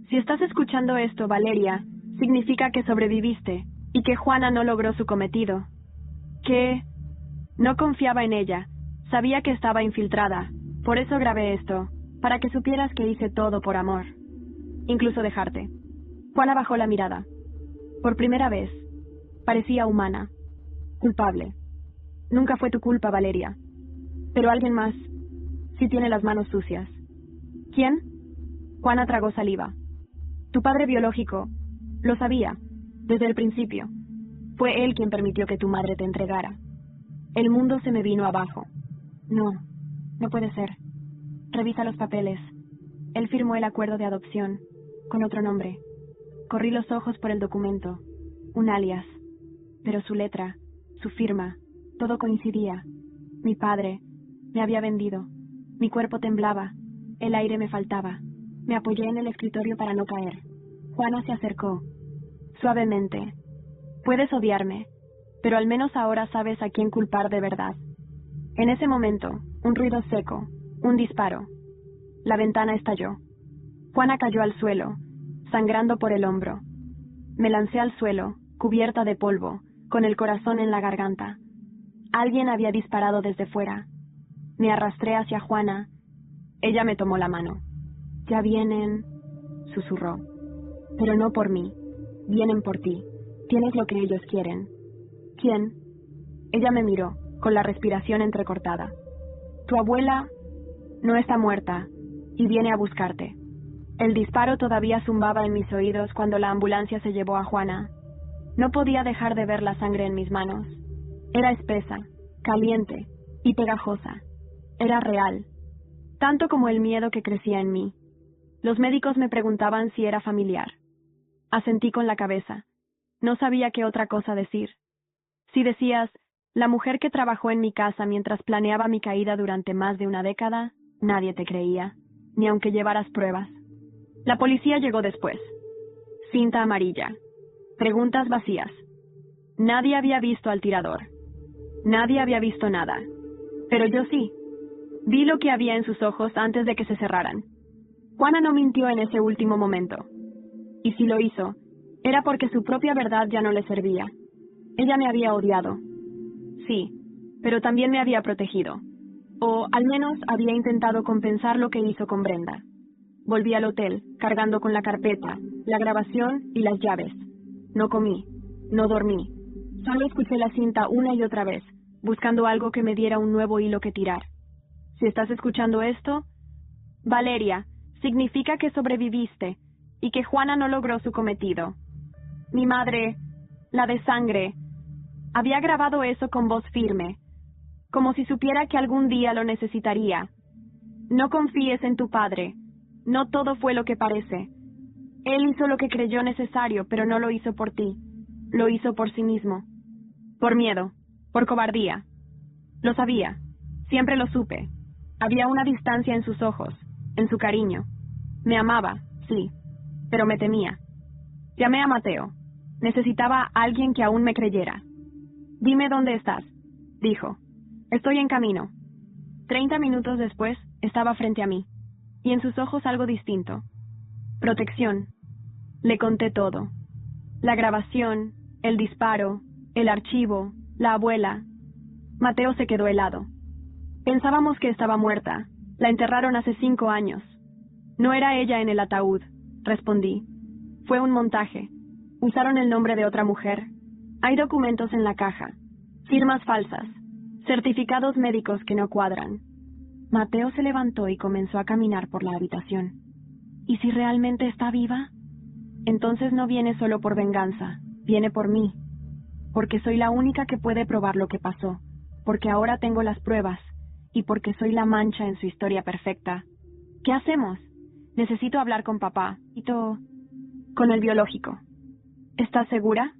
Si estás escuchando esto, Valeria, significa que sobreviviste y que Juana no logró su cometido. Que no confiaba en ella. Sabía que estaba infiltrada. Por eso grabé esto, para que supieras que hice todo por amor. Incluso dejarte. Juana bajó la mirada. Por primera vez, parecía humana. Culpable. Nunca fue tu culpa, Valeria. Pero alguien más sí tiene las manos sucias. ¿Quién? Juana tragó saliva. Tu padre biológico. Lo sabía, desde el principio. Fue él quien permitió que tu madre te entregara. El mundo se me vino abajo. No, no puede ser. Revisa los papeles. Él firmó el acuerdo de adopción, con otro nombre. Corrí los ojos por el documento. Un alias. Pero su letra, su firma, todo coincidía. Mi padre me había vendido. Mi cuerpo temblaba. El aire me faltaba. Me apoyé en el escritorio para no caer. Juana se acercó. Suavemente. Puedes odiarme, pero al menos ahora sabes a quién culpar de verdad. En ese momento, un ruido seco, un disparo. La ventana estalló. Juana cayó al suelo, sangrando por el hombro. Me lancé al suelo, cubierta de polvo, con el corazón en la garganta. Alguien había disparado desde fuera. Me arrastré hacia Juana. Ella me tomó la mano. «Ya vienen», susurró. «Pero no por mí. Vienen por ti. Tienes lo que ellos quieren». «¿Quién?» Ella me miró, con la respiración entrecortada. «Tu abuela no está muerta y viene a buscarte». El disparo todavía zumbaba en mis oídos cuando la ambulancia se llevó a Juana. No podía dejar de ver la sangre en mis manos. Era espesa, caliente y pegajosa. Era real, tanto como el miedo que crecía en mí. Los médicos me preguntaban si era familiar. Asentí con la cabeza. No sabía qué otra cosa decir. Si decías, la mujer que trabajó en mi casa mientras planeaba mi caída durante más de una década, nadie te creía, ni aunque llevaras pruebas. La policía llegó después. Cinta amarilla. Preguntas vacías. Nadie había visto al tirador. Nadie había visto nada. Pero yo sí. Vi lo que había en sus ojos antes de que se cerraran. Juana no mintió en ese último momento. Y si lo hizo, era porque su propia verdad ya no le servía. Ella me había odiado. Sí, pero también me había protegido. O, al menos, había intentado compensar lo que hizo con Brenda. Volví al hotel, cargando con la carpeta, la grabación y las llaves. No comí, no dormí. Solo escuché la cinta una y otra vez, buscando algo que me diera un nuevo hilo que tirar. Si estás escuchando esto, Valeria, significa que sobreviviste y que Juana no logró su cometido. Mi madre, la de sangre, había grabado eso con voz firme, como si supiera que algún día lo necesitaría. No confíes en tu padre. No todo fue lo que parece. Él hizo lo que creyó necesario, pero no lo hizo por ti. Lo hizo por sí mismo. Por miedo, por cobardía. Lo sabía. Siempre lo supe. Había una distancia en sus ojos, en su cariño. Me amaba, sí, pero me temía. Llamé a Mateo. Necesitaba a alguien que aún me creyera. «Dime dónde estás», dijo. «Estoy en camino». 30 minutos después, estaba frente a mí, y en sus ojos algo distinto. Protección. Le conté todo. La grabación, el disparo, el archivo, la abuela. Mateo se quedó helado. Pensábamos que estaba muerta. La enterraron hace 5 años. No era ella en el ataúd, respondí. Fue un montaje. Usaron el nombre de otra mujer. Hay documentos en la caja. Firmas falsas. Certificados médicos que no cuadran. Mateo se levantó y comenzó a caminar por la habitación. ¿Y si realmente está viva? Entonces no viene solo por venganza, viene por mí. Porque soy la única que puede probar lo que pasó. Porque ahora tengo las pruebas. Y porque soy la mancha en su historia perfecta. ¿Qué hacemos? Necesito hablar con papá. Con el biológico. ¿Estás segura?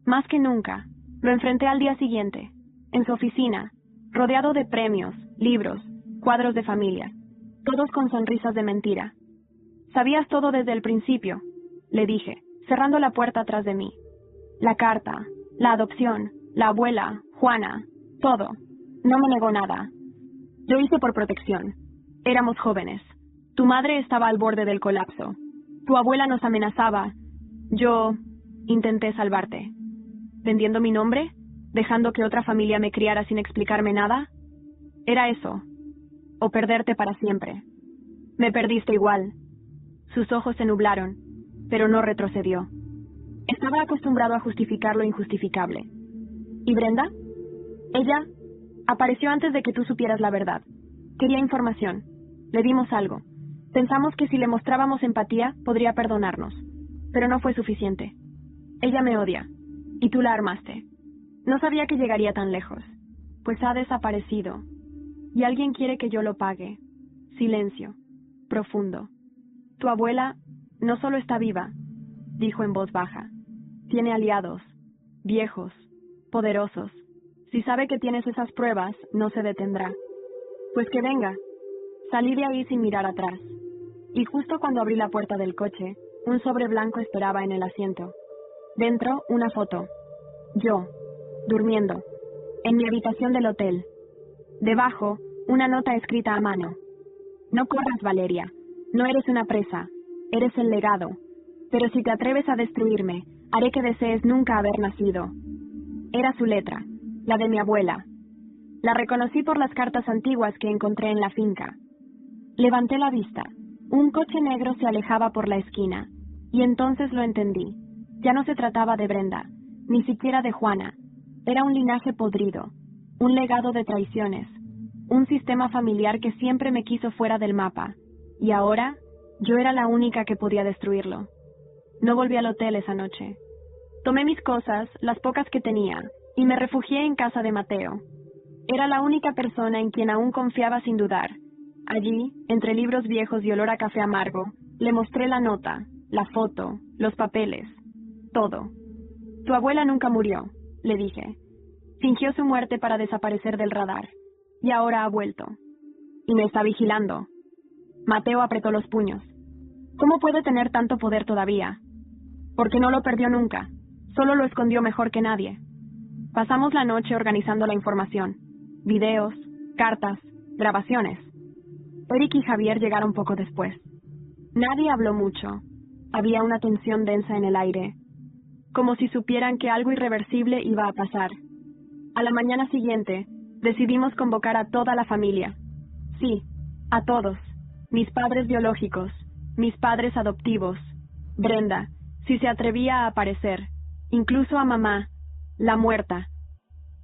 Más que nunca. Lo enfrenté al día siguiente. En su oficina. Rodeado de premios, libros, cuadros de familia. Todos con sonrisas de mentira. Sabías todo desde el principio, le dije, cerrando la puerta atrás de mí. La carta, la adopción, la abuela, Juana, todo. No me negó nada. Lo hice por protección. Éramos jóvenes. Tu madre estaba al borde del colapso. Tu abuela nos amenazaba. Yo intenté salvarte. ¿Vendiendo mi nombre? ¿Dejando que otra familia me criara sin explicarme nada? Era eso. O perderte para siempre. Me perdiste igual. Sus ojos se nublaron, pero no retrocedió. Estaba acostumbrado a justificar lo injustificable. ¿Y Brenda? Ella apareció antes de que tú supieras la verdad. Quería información. Le dimos algo. Pensamos que si le mostrábamos empatía, podría perdonarnos. Pero no fue suficiente. Ella me odia. Y tú la armaste. No sabía que llegaría tan lejos. Pues ha desaparecido. Y alguien quiere que yo lo pague. Silencio. Profundo. Tu abuela no solo está viva, dijo en voz baja. Tiene aliados. Viejos. Poderosos. Si sabe que tienes esas pruebas, no se detendrá. Pues que venga. Salí de ahí sin mirar atrás. Y justo cuando abrí la puerta del coche, un sobre blanco esperaba en el asiento. Dentro, una foto. Yo, durmiendo, en mi habitación del hotel. Debajo, una nota escrita a mano. No corras, Valeria. No eres una presa. Eres el legado. Pero si te atreves a destruirme, haré que desees nunca haber nacido. Era su letra, la de mi abuela, La reconocí por las cartas antiguas que encontré en la finca. Levanté la vista. Un coche negro se alejaba por la esquina, y entonces lo entendí. Ya no se trataba de Brenda, ni siquiera de Juana. Era un linaje podrido, un legado de traiciones, un sistema familiar que siempre me quiso fuera del mapa, y ahora yo era la única que podía destruirlo. No volví al hotel esa noche. Tomé mis cosas, las pocas que tenía, y me refugié en casa de Mateo. Era la única persona en quien aún confiaba sin dudar. Allí, entre libros viejos y olor a café amargo, le mostré la nota, la foto, los papeles, todo. Tu abuela nunca murió, le dije. Fingió su muerte para desaparecer del radar, y ahora ha vuelto. Y me está vigilando. Mateo apretó los puños. ¿Cómo puede tener tanto poder todavía? Porque no lo perdió nunca, solo lo escondió mejor que nadie. Pasamos la noche organizando la información, videos, cartas, grabaciones. Eric y Javier llegaron poco después. Nadie habló mucho. Había una tensión densa en el aire, como si supieran que algo irreversible iba a pasar. A la mañana siguiente, decidimos convocar a toda la familia. Sí, a todos. Mis padres biológicos, mis padres adoptivos, Brenda, si se atrevía a aparecer, incluso a mamá, la muerta.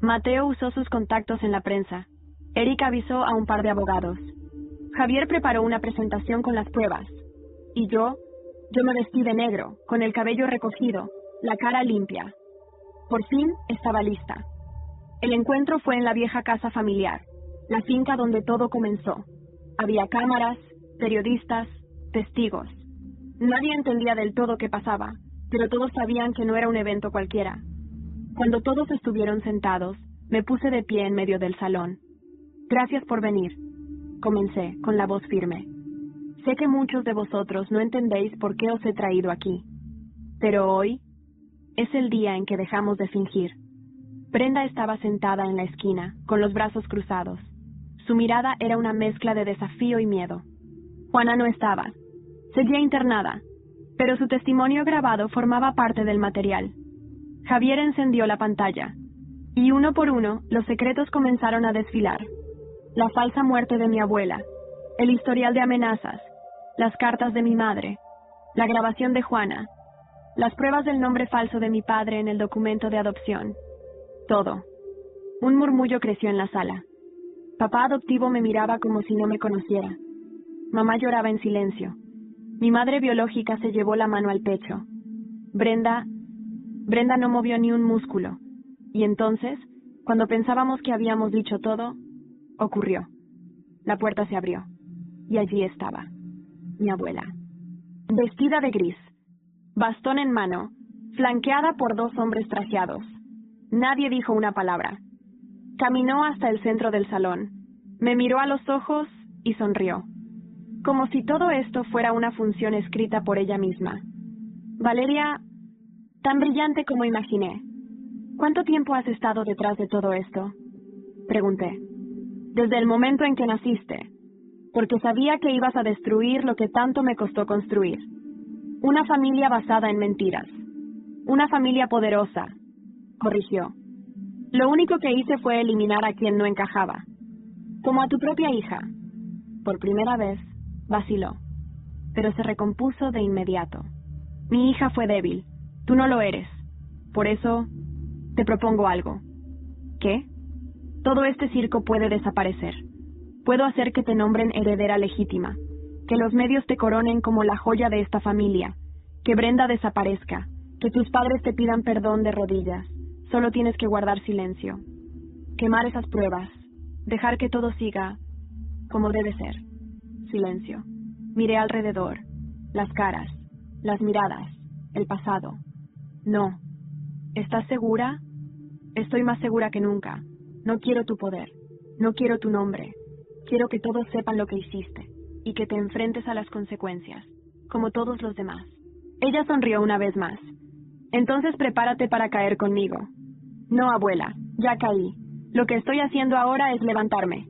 Mateo usó sus contactos en la prensa. Eric avisó a un par de abogados. Javier preparó una presentación con las pruebas. Y yo me vestí de negro, con el cabello recogido, la cara limpia. Por fin estaba lista. El encuentro fue en la vieja casa familiar, la finca donde todo comenzó. Había cámaras, periodistas, testigos. Nadie entendía del todo qué pasaba, pero todos sabían que no era un evento cualquiera. Cuando todos estuvieron sentados, me puse de pie en medio del salón. Gracias por venir, comencé con la voz firme. Sé que muchos de vosotros no entendéis por qué os he traído aquí, pero hoy es el día en que dejamos de fingir. Brenda estaba sentada en la esquina, con los brazos cruzados. Su mirada era una mezcla de desafío y miedo. Juana no estaba. Seguía internada, pero su testimonio grabado formaba parte del material. Javier encendió la pantalla, y uno por uno los secretos comenzaron a desfilar. La falsa muerte de mi abuela, el historial de amenazas, las cartas de mi madre, la grabación de Juana, las pruebas del nombre falso de mi padre en el documento de adopción. Todo. Un murmullo creció en la sala. Papá adoptivo me miraba como si no me conociera. Mamá lloraba en silencio. Mi madre biológica se llevó la mano al pecho. Brenda no movió ni un músculo. Y entonces, cuando pensábamos que habíamos dicho todo, ocurrió. La puerta se abrió. Y allí estaba, mi abuela. Vestida de gris, bastón en mano, flanqueada por dos hombres trajeados. Nadie dijo una palabra. Caminó hasta el centro del salón, me miró a los ojos y sonrió, como si todo esto fuera una función escrita por ella misma. Valeria, tan brillante como imaginé. ¿Cuánto tiempo has estado detrás de todo esto? Pregunté. Desde el momento en que naciste, porque sabía que ibas a destruir lo que tanto me costó construir. Una familia basada en mentiras. Una familia poderosa, corrigió. Lo único que hice fue eliminar a quien no encajaba. Como a tu propia hija. Por primera vez, vaciló, pero se recompuso de inmediato. Mi hija fue débil, tú no lo eres. Por eso, te propongo algo. ¿Qué? Todo este circo puede desaparecer. Puedo hacer que te nombren heredera legítima, que los medios te coronen como la joya de esta familia, que Brenda desaparezca, que tus padres te pidan perdón de rodillas. Solo tienes que guardar silencio. Quemar esas pruebas. Dejar que todo siga como debe ser. Silencio. Miré alrededor. Las caras. Las miradas. El pasado. No. ¿Estás segura? Estoy más segura que nunca. No quiero tu poder. No quiero tu nombre. Quiero que todos sepan lo que hiciste. Y que te enfrentes a las consecuencias. Como todos los demás. Ella sonrió una vez más. Entonces prepárate para caer conmigo. No, abuela, ya caí. Lo que estoy haciendo ahora es levantarme.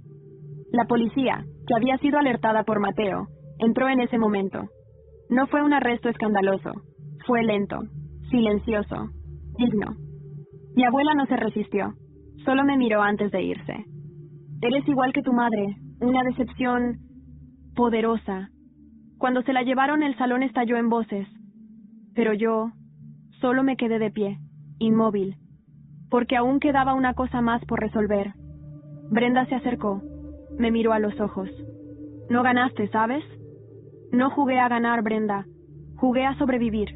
La policía, que había sido alertada por Mateo, entró en ese momento. No fue un arresto escandaloso. Fue lento, silencioso, digno. Mi abuela no se resistió. Solo me miró antes de irse. Eres igual que tu madre, una decepción poderosa. Cuando se la llevaron, el salón estalló en voces. Pero yo solo me quedé de pie, inmóvil, porque aún quedaba una cosa más por resolver. Brenda se acercó, me miró a los ojos. No ganaste, ¿sabes? No jugué a ganar, Brenda. Jugué a sobrevivir.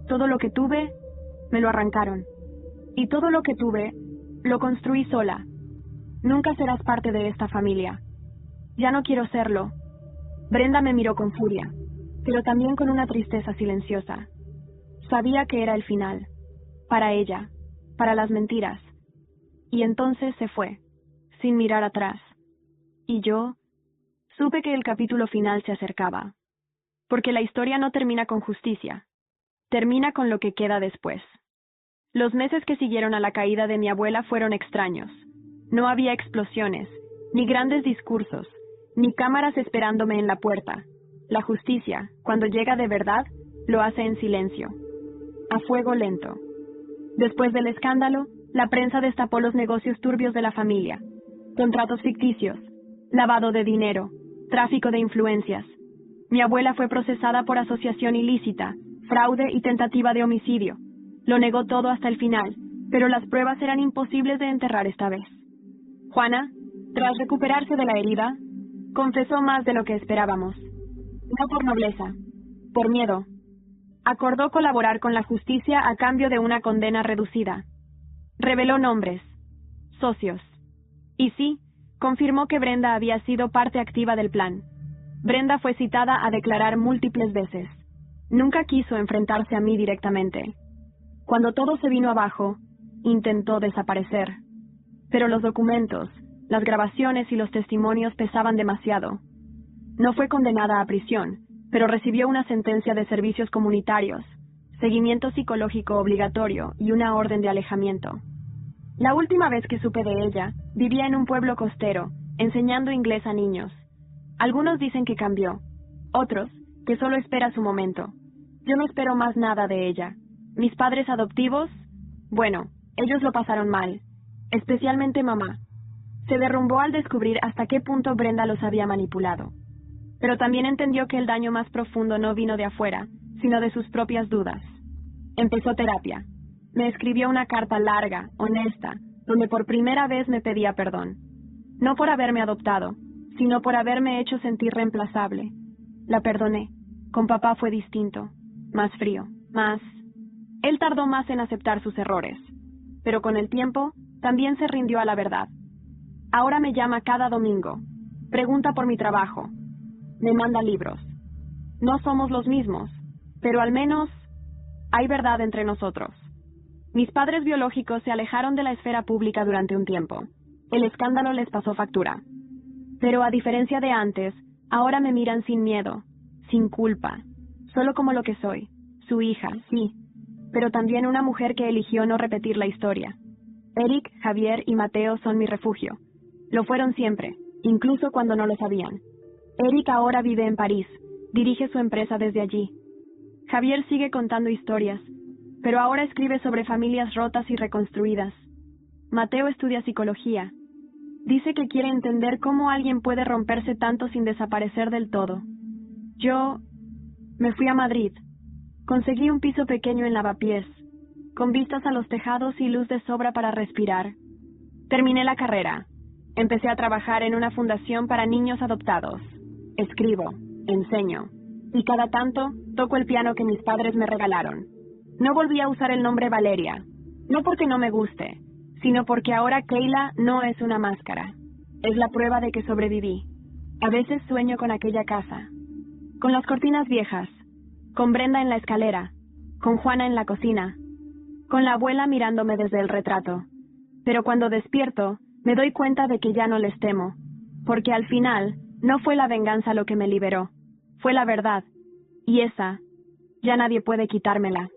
Todo lo que tuve, me lo arrancaron. Y todo lo que tuve, lo construí sola. Nunca serás parte de esta familia. Ya no quiero serlo. Brenda me miró con furia, pero también con una tristeza silenciosa. Sabía que era el final. Para ella, para las mentiras. Y entonces se fue, sin mirar atrás. Y yo supe que el capítulo final se acercaba. Porque la historia no termina con justicia. Termina con lo que queda después. Los meses que siguieron a la caída de mi abuela fueron extraños. No había explosiones, ni grandes discursos, ni cámaras esperándome en la puerta. La justicia, cuando llega de verdad, lo hace en silencio, a fuego lento. Después del escándalo, la prensa destapó los negocios turbios de la familia. Contratos ficticios, lavado de dinero, tráfico de influencias. Mi abuela fue procesada por asociación ilícita, fraude y tentativa de homicidio. Lo negó todo hasta el final, pero las pruebas eran imposibles de enterrar esta vez. Juana, tras recuperarse de la herida, confesó más de lo que esperábamos. No por nobleza, por miedo. Acordó colaborar con la justicia a cambio de una condena reducida. Reveló nombres, socios. Y sí, confirmó que Brenda había sido parte activa del plan. Brenda fue citada a declarar múltiples veces. Nunca quiso enfrentarse a mí directamente. Cuando todo se vino abajo, intentó desaparecer. Pero los documentos, las grabaciones y los testimonios pesaban demasiado. No fue condenada a prisión, pero recibió una sentencia de servicios comunitarios, seguimiento psicológico obligatorio y una orden de alejamiento. La última vez que supe de ella, vivía en un pueblo costero, enseñando inglés a niños. Algunos dicen que cambió, otros que solo espera su momento. Yo no espero más nada de ella. Mis padres adoptivos, bueno, ellos lo pasaron mal, especialmente mamá. Se derrumbó al descubrir hasta qué punto Brenda los había manipulado. Pero también entendió que el daño más profundo no vino de afuera, sino de sus propias dudas. Empezó terapia. Me escribió una carta larga, honesta, donde por primera vez me pedía perdón. No por haberme adoptado, sino por haberme hecho sentir reemplazable. La perdoné. Con papá fue distinto, más frío, más... Él tardó más en aceptar sus errores, pero con el tiempo también se rindió a la verdad. Ahora me llama cada domingo, pregunta por mi trabajo, me manda libros. No somos los mismos, pero al menos hay verdad entre nosotros. Mis padres biológicos se alejaron de la esfera pública durante un tiempo. El escándalo les pasó factura. Pero a diferencia de antes, ahora me miran sin miedo, sin culpa, solo como lo que soy, su hija, sí, pero también una mujer que eligió no repetir la historia. Eric, Javier y Mateo son mi refugio. Lo fueron siempre, incluso cuando no lo sabían. Eric ahora vive en París, dirige su empresa desde allí. Javier sigue contando historias, pero ahora escribe sobre familias rotas y reconstruidas. Mateo estudia psicología. Dice que quiere entender cómo alguien puede romperse tanto sin desaparecer del todo. Yo me fui a Madrid. Conseguí un piso pequeño en Lavapiés, con vistas a los tejados y luz de sobra para respirar. Terminé la carrera. Empecé a trabajar en una fundación para niños adoptados. Escribo, enseño, y cada tanto toco el piano que mis padres me regalaron. No volví a usar el nombre Valeria, no porque no me guste, sino porque ahora Keila no es una máscara. Es la prueba de que sobreviví. A veces sueño con aquella casa, con las cortinas viejas, con Brenda en la escalera, con Juana en la cocina, con la abuela mirándome desde el retrato. Pero cuando despierto, me doy cuenta de que ya no les temo, porque al final no fue la venganza lo que me liberó, fue la verdad, y esa ya nadie puede quitármela.